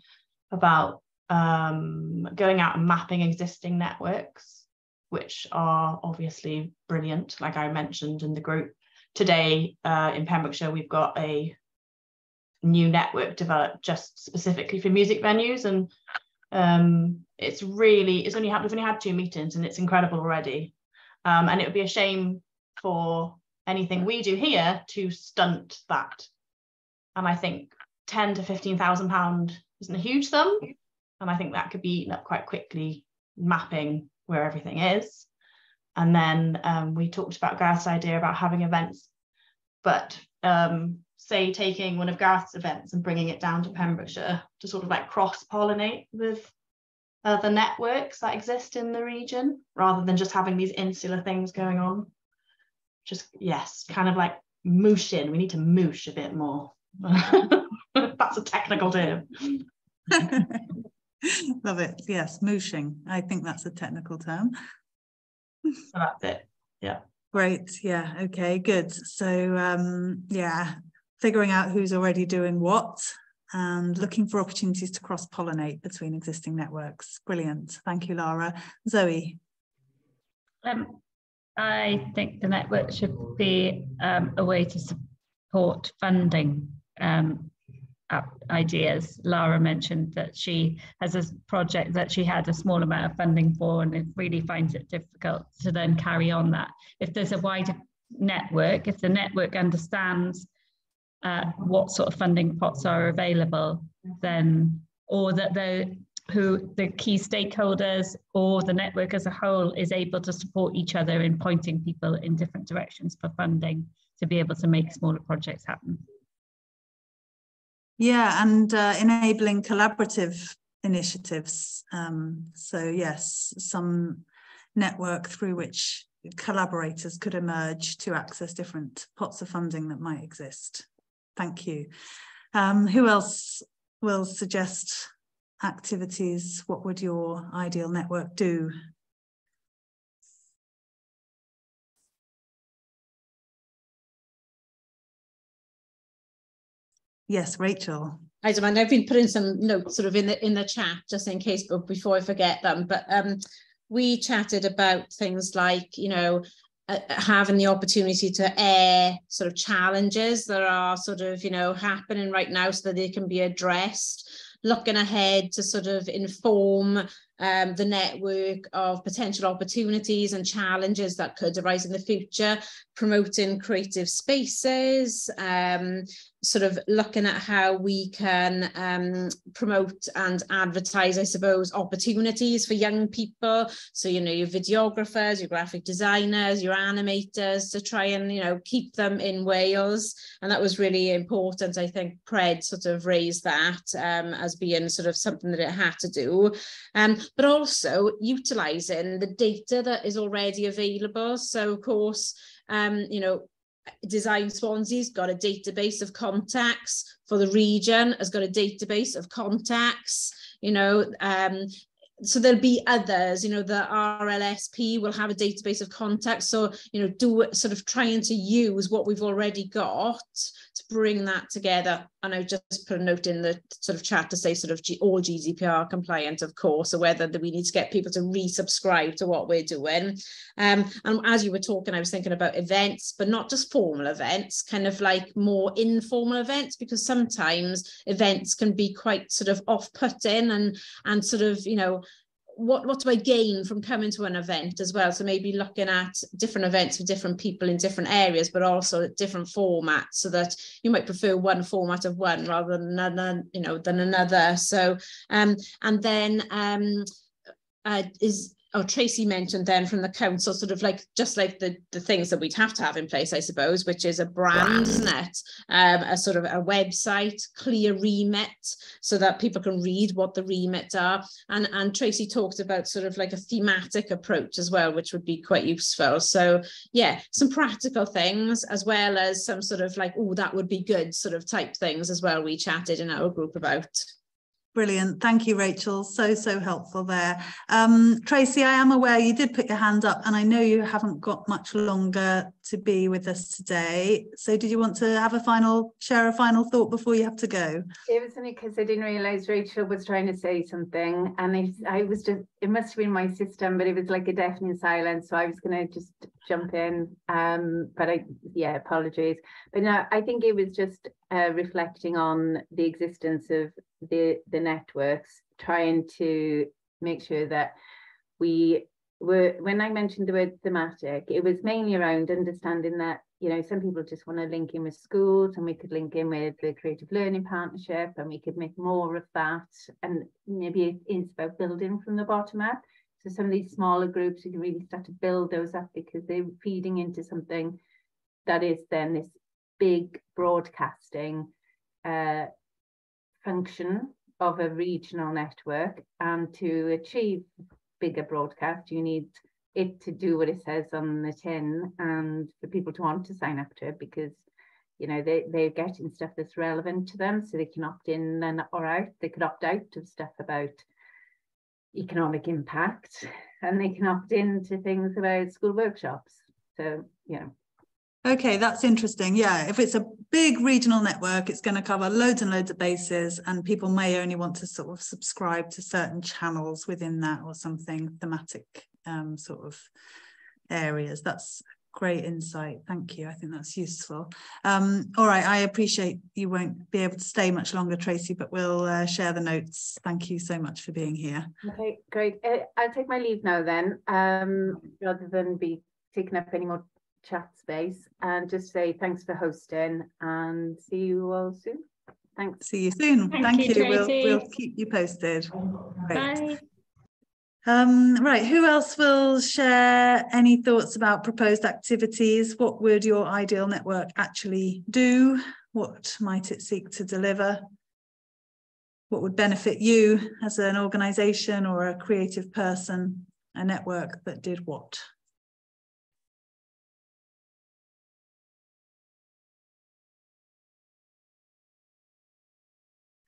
about going out and mapping existing networks, which are obviously brilliant, like I mentioned in the group. Today in Pembrokeshire, we've got a new network developed just specifically for music venues, and we've only had 2 meetings and it's incredible already, and it would be a shame for anything we do here to stunt that. And I think £10,000 to £15,000 isn't a huge sum, and I think that could be eaten up quite quickly mapping where everything is. And then we talked about Gareth's idea about having events, but say taking one of Gareth's events and bringing it down to Pembrokeshire to sort of like cross-pollinate with the networks that exist in the region, rather than just having these insular things going on. Just, yes, kind of like mooshing. We need to moosh a bit more. That's a technical term. Love it. Yes, mooshing. I think that's a technical term. So that's it. Yeah. Great. Yeah. Okay, good. So yeah, figuring out who's already doing what and looking for opportunities to cross-pollinate between existing networks. Brilliant. Thank you, Lara. Zoe. I think the network should be a way to support funding ideas. Lara mentioned that she has a project that she had a small amount of funding for, and it really finds it difficult to then carry on that. If there's a wider network, if the network understands what sort of funding pots are available, then, or that the key stakeholders or the network as a whole is able to support each other in pointing people in different directions for funding to be able to make smaller projects happen. Yeah, and enabling collaborative initiatives. So yes, some network through which collaborators could emerge to access different pots of funding that might exist. Thank you. Who else will suggest activities? What would your ideal network do? Yes, Rachel. I don't mind. I've been putting some notes sort of in the chat just in case, but before I forget them. But we chatted about things like, you know, having the opportunity to air sort of challenges that are sort of, you know, happening right now so that they can be addressed, looking ahead to sort of inform the network of potential opportunities and challenges that could arise in the future, promoting creative spaces, sort of looking at how we can promote and advertise, I suppose, opportunities for young people. So, you know, your videographers, your graphic designers, your animators, to try and, you know, keep them in Wales. And that was really important. I think Pred sort of raised that as being sort of something that it had to do. But also utilising the data that is already available. So, of course, you know, Design Swansea's got a database of contacts for the region, has got a database of contacts, you know, so there'll be others, you know, the RLSP will have a database of contacts. So, you know, do sort of trying to use what we've already got to bring that together. And I just put a note in the sort of chat to say sort of all GDPR compliant, of course, or whether we need to get people to resubscribe to what we're doing. And as you were talking, I was thinking about events, but not just formal events, kind of like more informal events, because sometimes events can be quite sort of off-putting and sort of, you know, what do I gain from coming to an event as well? So maybe looking at different events for different people in different areas, but also different formats, so that you might prefer one format of one rather than another, you know, than another. So and then Tracy mentioned then from the council, sort of like just like the things that we'd have to have in place, I suppose, which is a brand, isn't it? A sort of a website, clear remit, so that people can read what the remits are. And Tracy talked about sort of like a thematic approach as well, which would be quite useful. So yeah, some practical things as well as some sort of like, oh, that would be good sort of type things as well we chatted in our group about. Brilliant. Thank you, Rachel. So helpful there. Tracy, I am aware you did put your hand up, and I know you haven't got much longer to be with us today. So did you want to share a final thought before you have to go? It was only because I didn't realise Rachel was trying to say something, and it must have been my system, but it was like a deafening silence. So I was going to just jump in. But apologies. But no, I think it was just reflecting on the existence of the networks, trying to make sure that when I mentioned the word thematic, it was mainly around understanding that, you know, some people just want to link in with schools, and we could link in with the Creative Learning Partnership, and we could make more of that. And maybe it's about building from the bottom up. So some of these smaller groups, we can really start to build those up, because they're feeding into something that is then this big broadcasting function of a regional network. And to achieve bigger broadcast, you need it to do what it says on the tin, and for people to want to sign up to it, because, you know, they're getting stuff that's relevant to them, so they can opt in or out. They could opt out of stuff about economic impact, and they can opt in to things about school workshops. So, you know. Okay, that's interesting. Yeah, if it's a big regional network, it's going to cover loads and loads of bases, and people may only want to sort of subscribe to certain channels within that, or something thematic sort of areas. That's great insight. Thank you. I think that's useful. All right, I appreciate you won't be able to stay much longer, Tracy, but we'll share the notes. Thank you so much for being here. Okay, great. I'll take my leave now then, rather than be taking up any more chat space, and just say thanks for hosting, and see you all soon. Thanks. See you soon. Thank you. We'll keep you posted. Great. Bye. Right, who else will share any thoughts about proposed activities? What would your ideal network actually do? What might it seek to deliver? What would benefit you as an organisation or a creative person? A network that did what?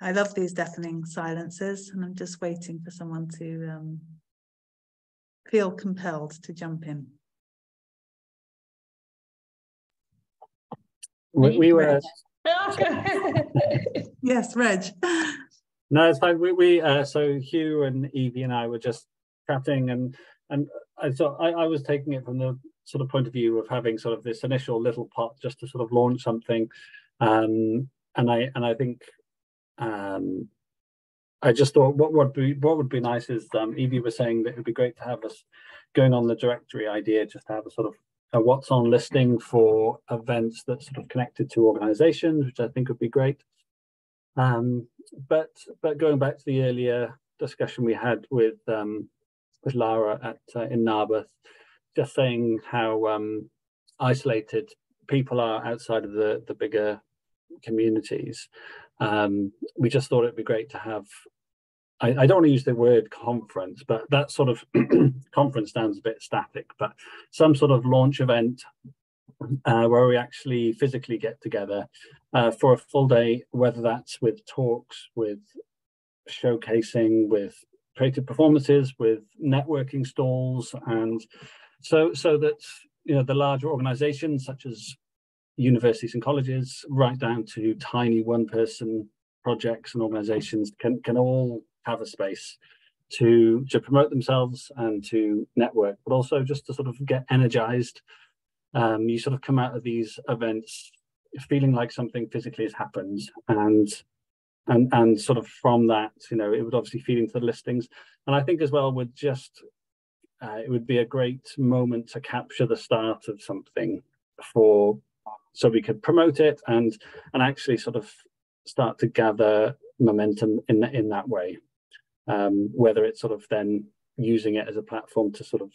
I love these deafening silences, and I'm just waiting for someone to feel compelled to jump in. We were... Yes, Reg. No, it's fine. So Hugh and Evie and I were just chatting, and I thought I was taking it from the sort of point of view of having sort of this initial little pot just to sort of launch something, and I think I just thought what would be nice is Evie was saying that it would be great to have us going on the directory idea, just to have a sort of a what's on listing for events that sort of connected to organisations, which I think would be great. But going back to the earlier discussion we had with Lara in Narberth, just saying how isolated people are outside of the bigger communities. We just thought it'd be great to have, I don't want to use the word conference, but that sort of conference sounds a bit static, but some sort of launch event where we actually physically get together for a full day, whether that's with talks, with showcasing, with creative performances, with networking stalls, and so that, you know, the larger organizations such as universities and colleges, right down to tiny one-person projects and organisations, can all have a space to promote themselves and to network, but also just to sort of get energised. You sort of come out of these events feeling like something physically has happened, and sort of from that, you know, it would obviously feed into the listings. And I think as well would just it would be a great moment to capture the start of something so we could promote it and actually sort of start to gather momentum in that way. Whether it's sort of then using it as a platform to sort of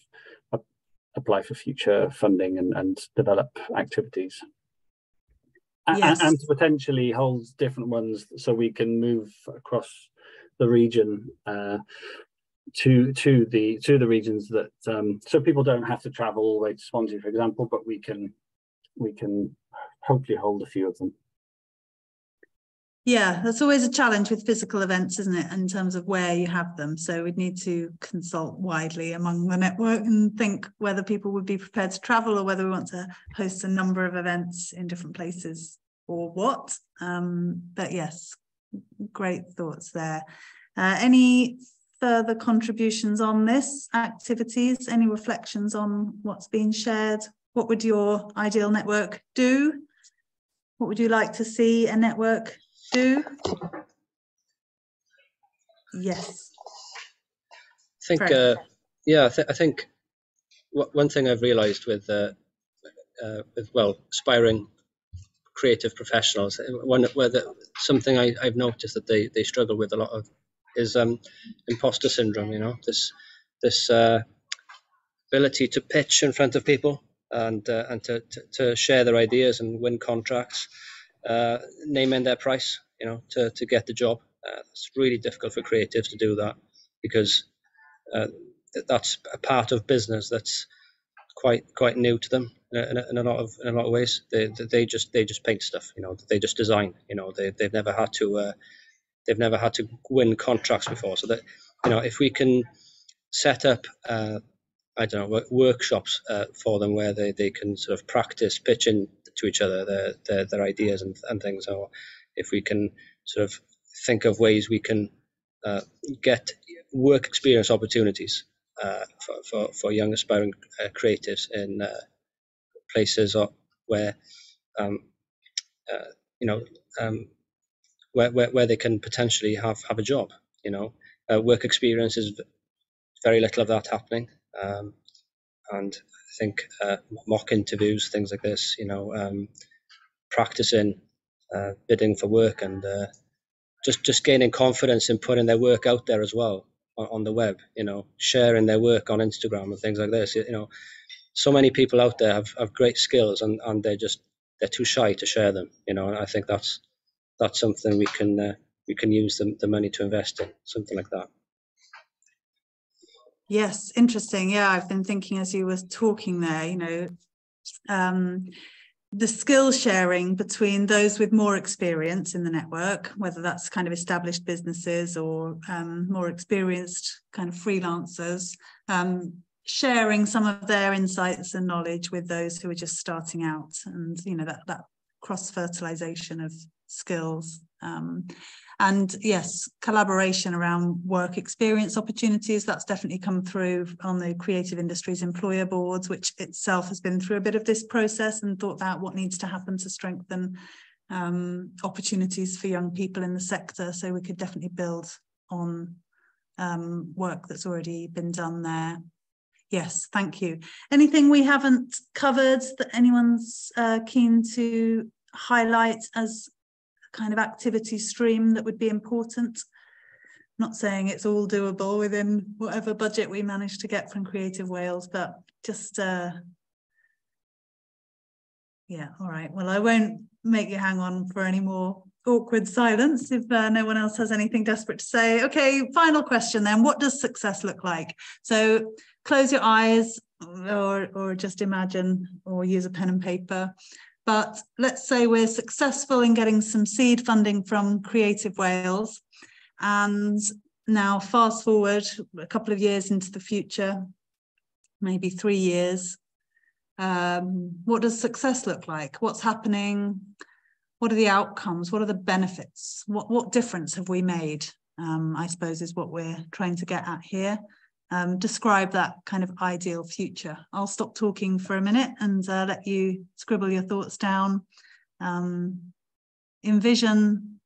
apply for future funding and develop activities. Yes. And to potentially hold different ones so we can move across the region to the regions that so people don't have to travel all the way to Swansea, for example, but we can hopefully hold a few of them. Yeah, that's always a challenge with physical events, isn't it, in terms of where you have them. So we'd need to consult widely among the network and think whether people would be prepared to travel or whether we want to host a number of events in different places or what. But yes, great thoughts there. Any further contributions on this activities? Any reflections on what's been shared? What would your ideal network do? What would you like to see a network do? Yes. I think, I think one thing I've realised with aspiring creative professionals, something I've noticed that they struggle with a lot of is imposter syndrome. You know, this ability to pitch in front of people and to share their ideas and win contracts, naming their price, you know, to get the job. It's really difficult for creatives to do that because that's a part of business that's quite new to them in a lot of ways. They just paint stuff, you know. They just design, you know. They've never had to win contracts before. So that, you know, if we can set up workshops for them where they can sort of practice pitching to each other their ideas and things, or if we can sort of think of ways we can get work experience opportunities for young aspiring creatives in places where where they can potentially have a job. You know, work experience is very little of that happening, and I think mock interviews, things like this, you know, practicing bidding for work and just gaining confidence in putting their work out there as well on the web, you know, sharing their work on Instagram and things like this. You know, so many people out there have great skills and they're too shy to share them, you know, and I think that's something we can use the money to invest in, something like that. Yes, interesting. Yeah, I've been thinking as you were talking there, you know, the skill sharing between those with more experience in the network, whether that's kind of established businesses or more experienced kind of freelancers, sharing some of their insights and knowledge with those who are just starting out, and you know, that cross-fertilization of skills. And yes, collaboration around work experience opportunities, that's definitely come through on the creative industries employer boards, which itself has been through a bit of this process and thought about what needs to happen to strengthen opportunities for young people in the sector. So we could definitely build on work that's already been done there. Yes, thank you. Anything we haven't covered that anyone's keen to highlight as kind of activity stream that would be important? Not saying it's all doable within whatever budget we manage to get from Creative Wales, but just yeah, all right, well, I won't make you hang on for any more awkward silence if no one else has anything desperate to say. Okay, final question then. What does success look like? So close your eyes or just imagine or use a pen and paper. But let's say we're successful in getting some seed funding from Creative Wales, and now fast forward a couple of years into the future, maybe 3 years, What does success look like? What's happening? What are the outcomes? What are the benefits? What difference have we made? I suppose is what we're trying to get at here. Describe that kind of ideal future. I'll stop talking for a minute and let you scribble your thoughts down. Envision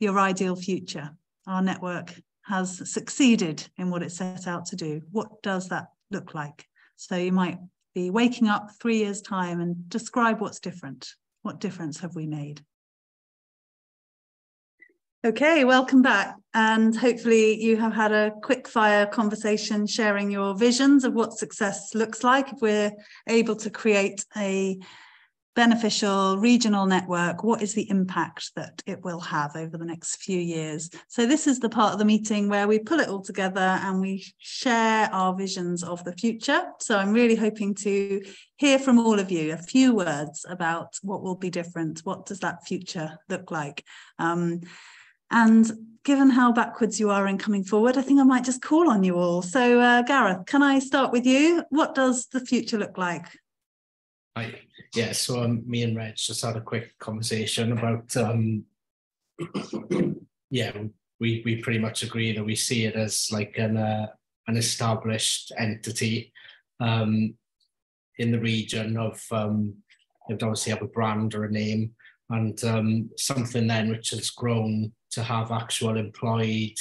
your ideal future. Our network has succeeded in what it set out to do. What does that look like? So you might be waking up 3 years' time and describe what's different. What difference have we made? Okay, welcome back. And hopefully you have had a quick fire conversation sharing your visions of what success looks like. If we're able to create a beneficial regional network, what is the impact that it will have over the next few years? So this is the part of the meeting where we pull it all together and we share our visions of the future. So I'm really hoping to hear from all of you a few words about what will be different. What does that future look like? And given how backwards you are in coming forward, I think I might just call on you all. So Gareth, can I start with you? What does the future look like? Yeah, so me and Reg just had a quick conversation about, yeah, we pretty much agree that we see it as like an established entity in the region of, you'd obviously have a brand or a name, and something then which has grown to have actual employed,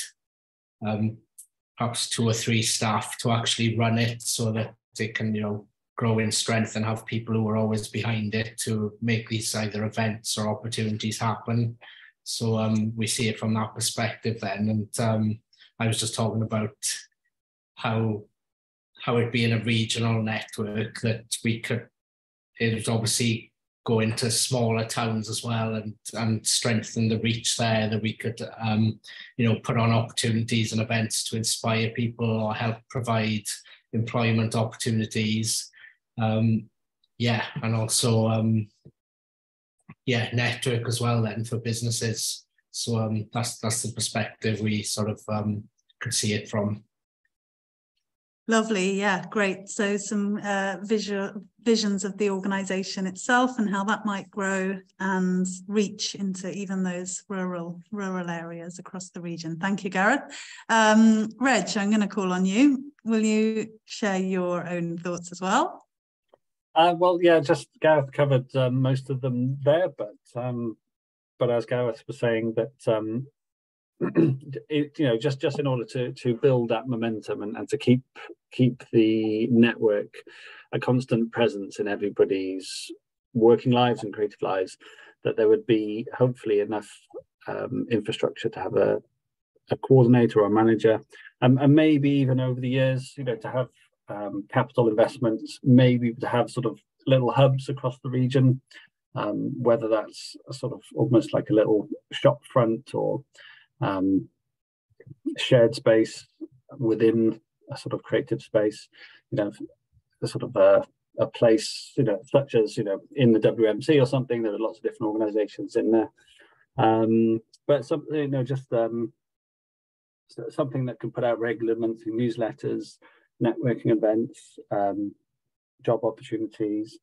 perhaps 2 or 3 staff to actually run it so that they can, you know, grow in strength and have people who are always behind it to make these either events or opportunities happen. So we see it from that perspective then. And I was just talking about how it being a regional network that we could, it would obviously go into smaller towns as well and strengthen the reach there, that we could, you know, put on opportunities and events to inspire people or help provide employment opportunities. Yeah, and also yeah, network as well then for businesses. So that's the perspective we sort of could see it from. Lovely, yeah, great. So some visions of the organisation itself and how that might grow and reach into even those rural areas across the region. Thank you, Gareth. Reg, I'm going to call on you. Will you share your own thoughts as well? Well, yeah, just Gareth covered most of them there, but as Gareth was saying, that you know, just in order to build that momentum and to keep the network a constant presence in everybody's working lives and creative lives, that there would be hopefully enough infrastructure to have a coordinator or a manager, and maybe even over the years, you know, to have capital investments, maybe to have sort of little hubs across the region, whether that's a sort of almost like a little shop front or shared space within a sort of creative space, you know, a sort of a place, you know, such as, you know, in the WMC or something. There are lots of different organizations in there, but something, you know, just something that can put out regular monthly newsletters, networking events, job opportunities.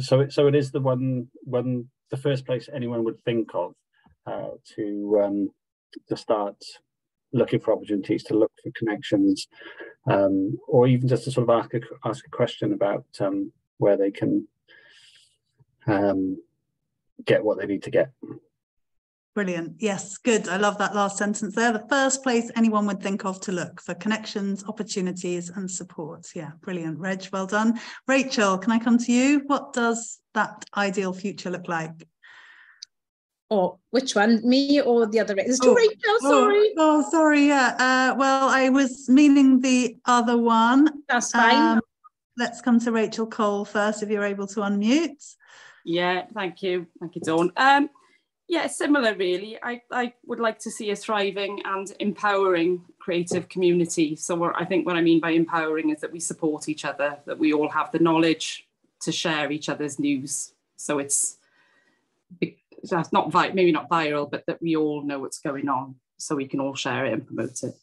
So it is the first place anyone would think of to start looking for opportunities, to look for connections, or even just to sort of ask a question about where they can get what they need to get. Brilliant. Yes, good. I love that last sentence there. The first place anyone would think of to look for connections, opportunities and support. Yeah, brilliant. Reg, well done. Rachel, can I come to you? What does that ideal future look like? Or which one, me or the other? It's to Rachel, sorry. Oh, sorry. Yeah. Well, I was meaning the other one. That's fine. Let's come to Rachel Cole first, if you're able to unmute. Yeah, thank you. Thank you, Dawn. Yeah, similar really. I would like to see a thriving and empowering creative community. So I think what I mean by empowering is that we support each other, that we all have the knowledge to share each other's news. So it's not maybe not viral, but that we all know what's going on so we can all share it and promote it.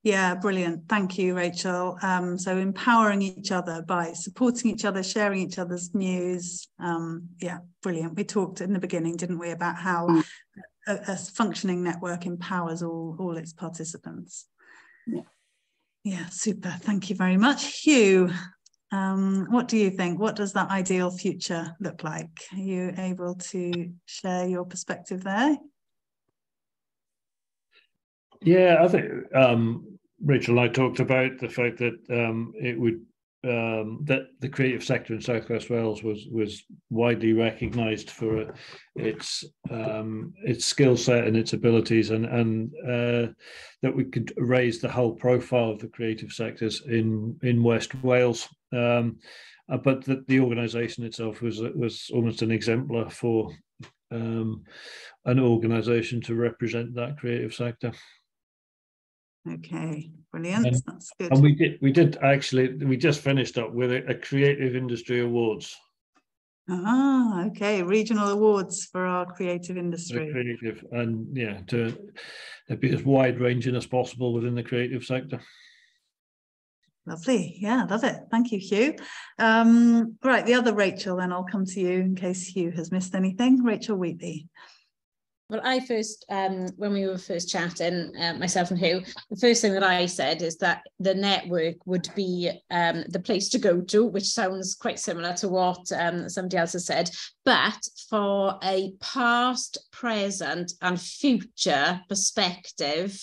Yeah, brilliant. Thank you, Rachel. So empowering each other by supporting each other, sharing each other's news. Yeah, brilliant. We talked in the beginning, didn't we, about how a functioning network empowers all its participants. Yeah, super. Thank you very much. Hugh, what do you think? What does that ideal future look like? Are you able to share your perspective there? Yeah, I think Rachel and I talked about the fact that it would that the creative sector in South West Wales was widely recognised for its skill set and its abilities, and that we could raise the whole profile of the creative sectors in West Wales. But that the organisation itself was almost an exemplar for an organisation to represent that creative sector. Okay, brilliant. That's good. And we just finished up with a Creative Industry Awards. Ah, okay, regional awards for our creative industry. Creative, and yeah, to be as wide ranging as possible within the creative sector. Lovely, yeah, love it. Thank you, Hugh. Right, the other Rachel, then I'll come to you in case Hugh has missed anything. Rachel Wheatley. Well, I first, when we were first chatting, myself and Hugh, the first thing that I said is that the network would be the place to go to, which sounds quite similar to what somebody else has said, but for a past, present and future perspective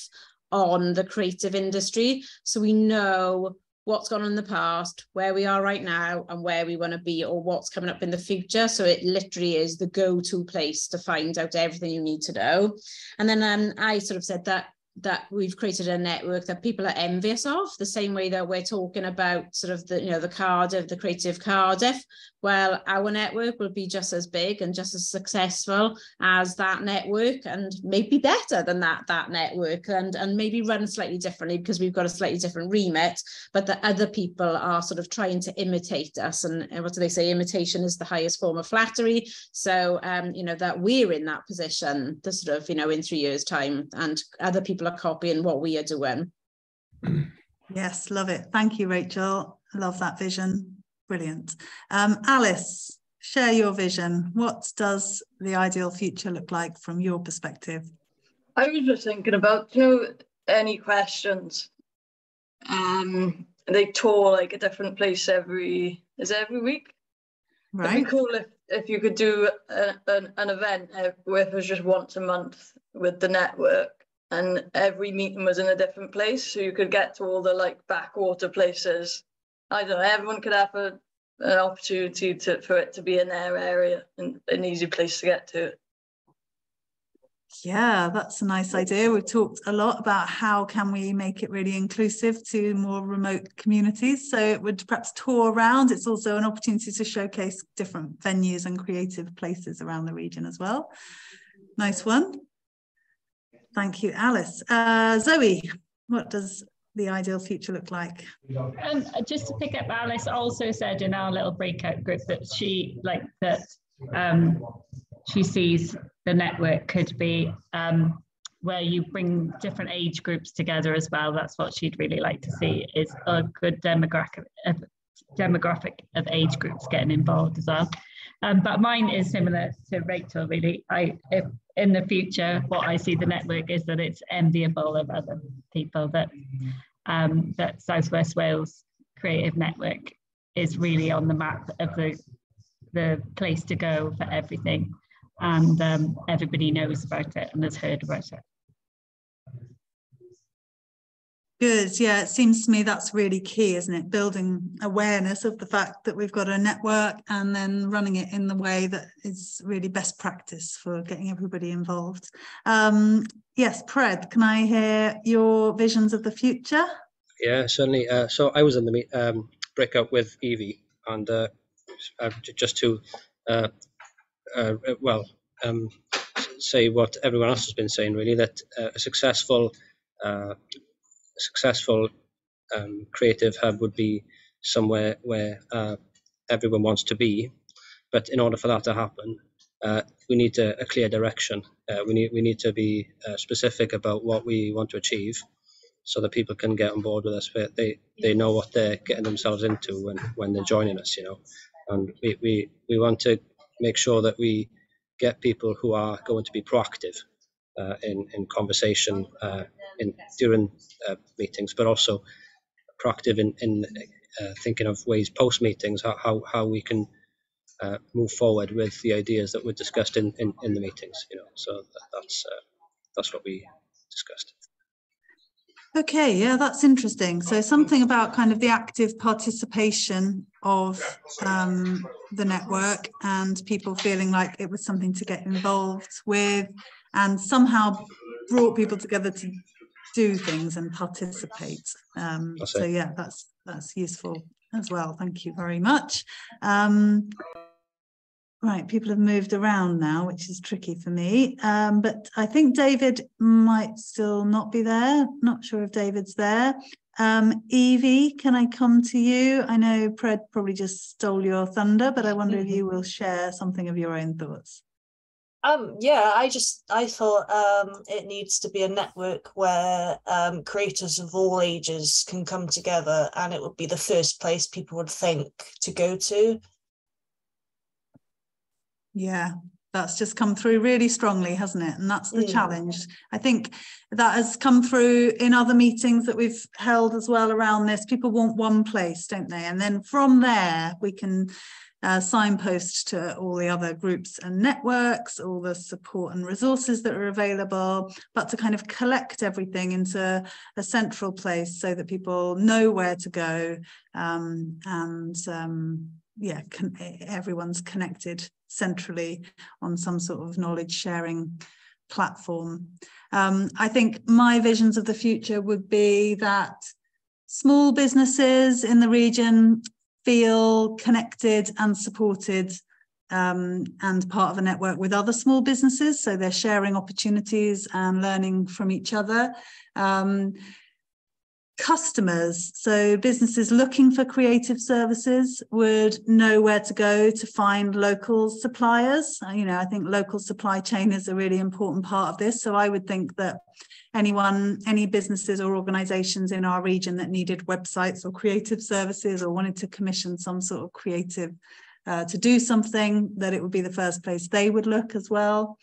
on the creative industry. So we know what's gone on in the past, where we are right now, and where we want to be, or what's coming up in the future. So it literally is the go-to place to find out everything you need to know. And then I sort of said that we've created a network that people are envious of, the same way that we're talking about sort of the Cardiff, the Creative Cardiff. Well, our network will be just as big and just as successful as that network, and maybe better than that network, and maybe run slightly differently because we've got a slightly different remit, but the other people are sort of trying to imitate us. And what do they say? Imitation is the highest form of flattery. So, that we're in that position to sort of, in 3 years' time, and other people are copying what we are doing. Yes, love it. Thank you, Rachel. I love that vision. Brilliant. Alice, share your vision. What does the ideal future look like from your perspective? I was just thinking about, any questions. They tour like a different place every week? Right. It'd be cool if you could do an event where it was just once a month with the network, and every meeting was in a different place, so you could get to all the like backwater places. I don't know, everyone could have an opportunity for it to be in their area and an easy place to get to. Yeah, that's a nice idea. We've talked a lot about how can we make it really inclusive to more remote communities. So it would perhaps tour around. It's also an opportunity to showcase different venues and creative places around the region as well. Nice one. Thank you, Alice. Zoe, what does the ideal future look like? Just to pick up, Alice also said in our little breakout group that she sees the network could be where you bring different age groups together as well. That's what she'd really like to see, is a good demographic of age groups getting involved as well. But mine is similar to Rachel, really. If in the future, what I see the network is that it's enviable of other people, that South West Wales Creative Network is really on the map of the place to go for everything, and everybody knows about it and has heard about it. Good. Yeah, it seems to me that's really key, isn't it? Building awareness of the fact that we've got a network and then running it in the way that is really best practice for getting everybody involved. Yes, Pred, can I hear your visions of the future? Yeah, certainly. So I was in the breakout with Evie, and just to say what everyone else has been saying, really, that a successful creative hub would be somewhere where everyone wants to be. But in order for that to happen, we need a clear direction. We need to be specific about what we want to achieve, so that people can get on board with us. They know what they're getting themselves into when they're joining us, you know. And we want to make sure that we get people who are going to be proactive in conversation during meetings, but also proactive in thinking of ways post meetings how we can move forward with the ideas that were discussed in the meetings, you know. So that's what we discussed. Okay, yeah, that's interesting. So something about kind of the active participation of the network and people feeling like it was something to get involved with, and somehow brought people together to do things and participate. So yeah, that's useful as well. Thank you very much. Right, people have moved around now, which is tricky for me. But I think David might still not be there. Not sure if David's there. Evie, can I come to you? I know Pred probably just stole your thunder, but I wonder if you will share something of your own thoughts. Yeah, I thought it needs to be a network where creators of all ages can come together, and it would be the first place people would think to go to. Yeah, that's just come through really strongly, hasn't it? And that's the challenge. I think that has come through in other meetings that we've held as well around this. People want one place, don't they? And then from there, we can signpost to all the other groups and networks, all the support and resources that are available, but to kind of collect everything into a central place so that people know where to go, yeah, everyone's connected centrally on some sort of knowledge sharing platform. I think my visions of the future would be that small businesses in the region feel connected and supported and part of a network with other small businesses, so they're sharing opportunities and learning from each other. Customers, so businesses looking for creative services would know where to go to find local suppliers. You know, I think local supply chain is a really important part of this. So I would think that any businesses or organizations in our region that needed websites or creative services or wanted to commission some sort of creative to do something, that it would be the first place they would look as well.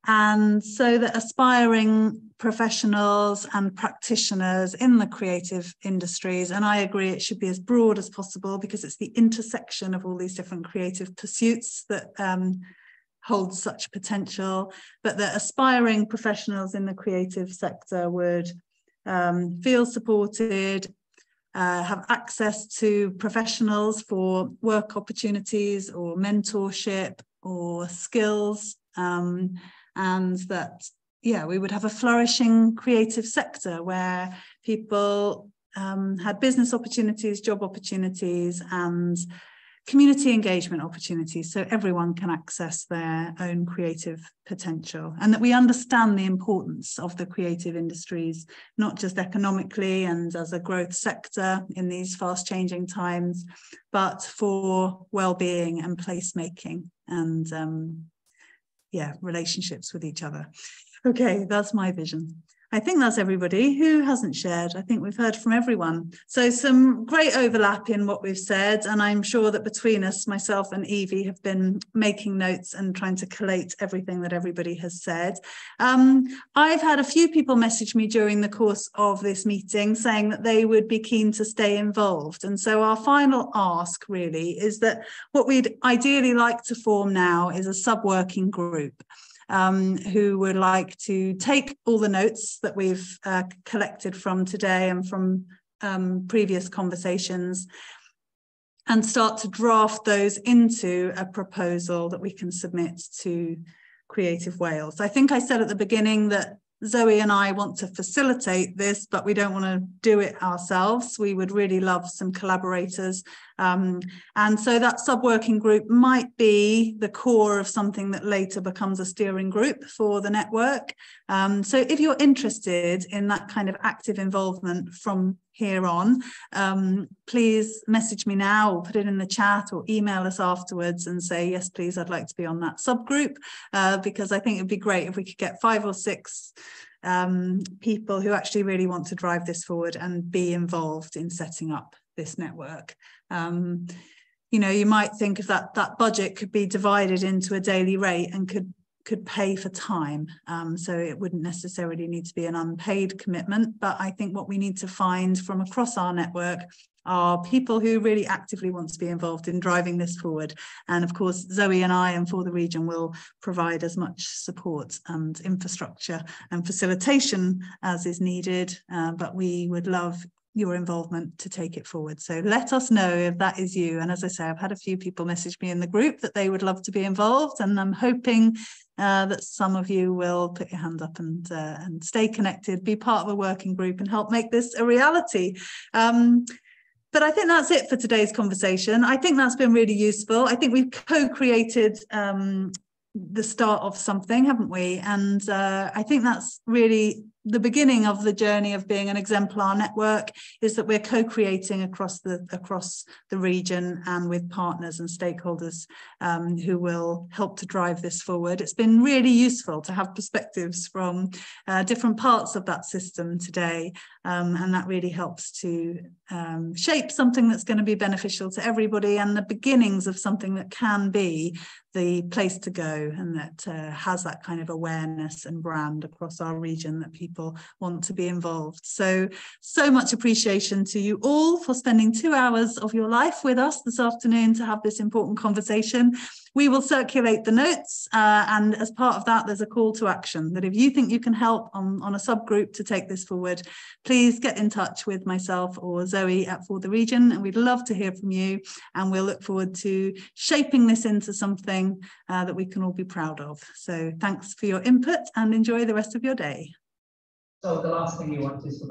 And so that aspiring professionals and practitioners in the creative industries, and I agree it should be as broad as possible because it's the intersection of all these different creative pursuits that holds such potential, but that aspiring professionals in the creative sector would feel supported, have access to professionals for work opportunities or mentorship or skills, and that, yeah, we would have a flourishing creative sector where people had business opportunities, job opportunities, and community engagement opportunities, so everyone can access their own creative potential, and that we understand the importance of the creative industries, not just economically and as a growth sector in these fast changing times, but for well-being and placemaking and yeah, relationships with each other. Okay, that's my vision. I think that's everybody. Who hasn't shared? I think we've heard from everyone. So some great overlap in what we've said, and I'm sure that between us, myself and Evie, have been making notes and trying to collate everything that everybody has said. I've had a few people message me during the course of this meeting saying that they would be keen to stay involved. And so our final ask really is that what we'd ideally like to form now is a sub-working group. Who would like to take all the notes that we've collected from today and from previous conversations and start to draft those into a proposal that we can submit to Creative Wales. I think I said at the beginning that Zoe and I want to facilitate this, but we don't want to do it ourselves. We would really love some collaborators. And so that sub-working group might be the core of something that later becomes a steering group for the network. So if you're interested in that kind of active involvement from here on, please message me now or put it in the chat or email us afterwards and say, yes, please, I'd like to be on that subgroup, because I think it'd be great if we could get 5 or 6 people who actually really want to drive this forward and be involved in setting up this network. You know, you might think of that budget could be divided into a daily rate and could pay for time. So it wouldn't necessarily need to be an unpaid commitment, but I think what we need to find from across our network are people who really actively want to be involved in driving this forward. And of course, Zoe and I and For the Region will provide as much support and infrastructure and facilitation as is needed, but we would love your involvement to take it forward. So let us know if that is you. And as I say, I've had a few people message me in the group that they would love to be involved, and I'm hoping that some of you will put your hand up and stay connected, be part of a working group and help make this a reality. But I think that's it for today's conversation. I think that's been really useful. I think we've co-created the start of something, haven't we? And I think that's really the beginning of the journey of being an exemplar network, is that we're co-creating across the region and with partners and stakeholders who will help to drive this forward. It's been really useful to have perspectives from different parts of that system today, and that really helps to shape something that's going to be beneficial to everybody, and the beginnings of something that can be the place to go, and that has that kind of awareness and brand across our region that people want to be involved. So much appreciation to you all for spending 2 hours of your life with us this afternoon to have this important conversation. We will circulate the notes, and as part of that, there's a call to action that if you think you can help on a subgroup to take this forward, please get in touch with myself or Zoe at For the Region, and we'd love to hear from you, and we'll look forward to shaping this into something that we can all be proud of. So thanks for your input and enjoy the rest of your day. So the last thing you want is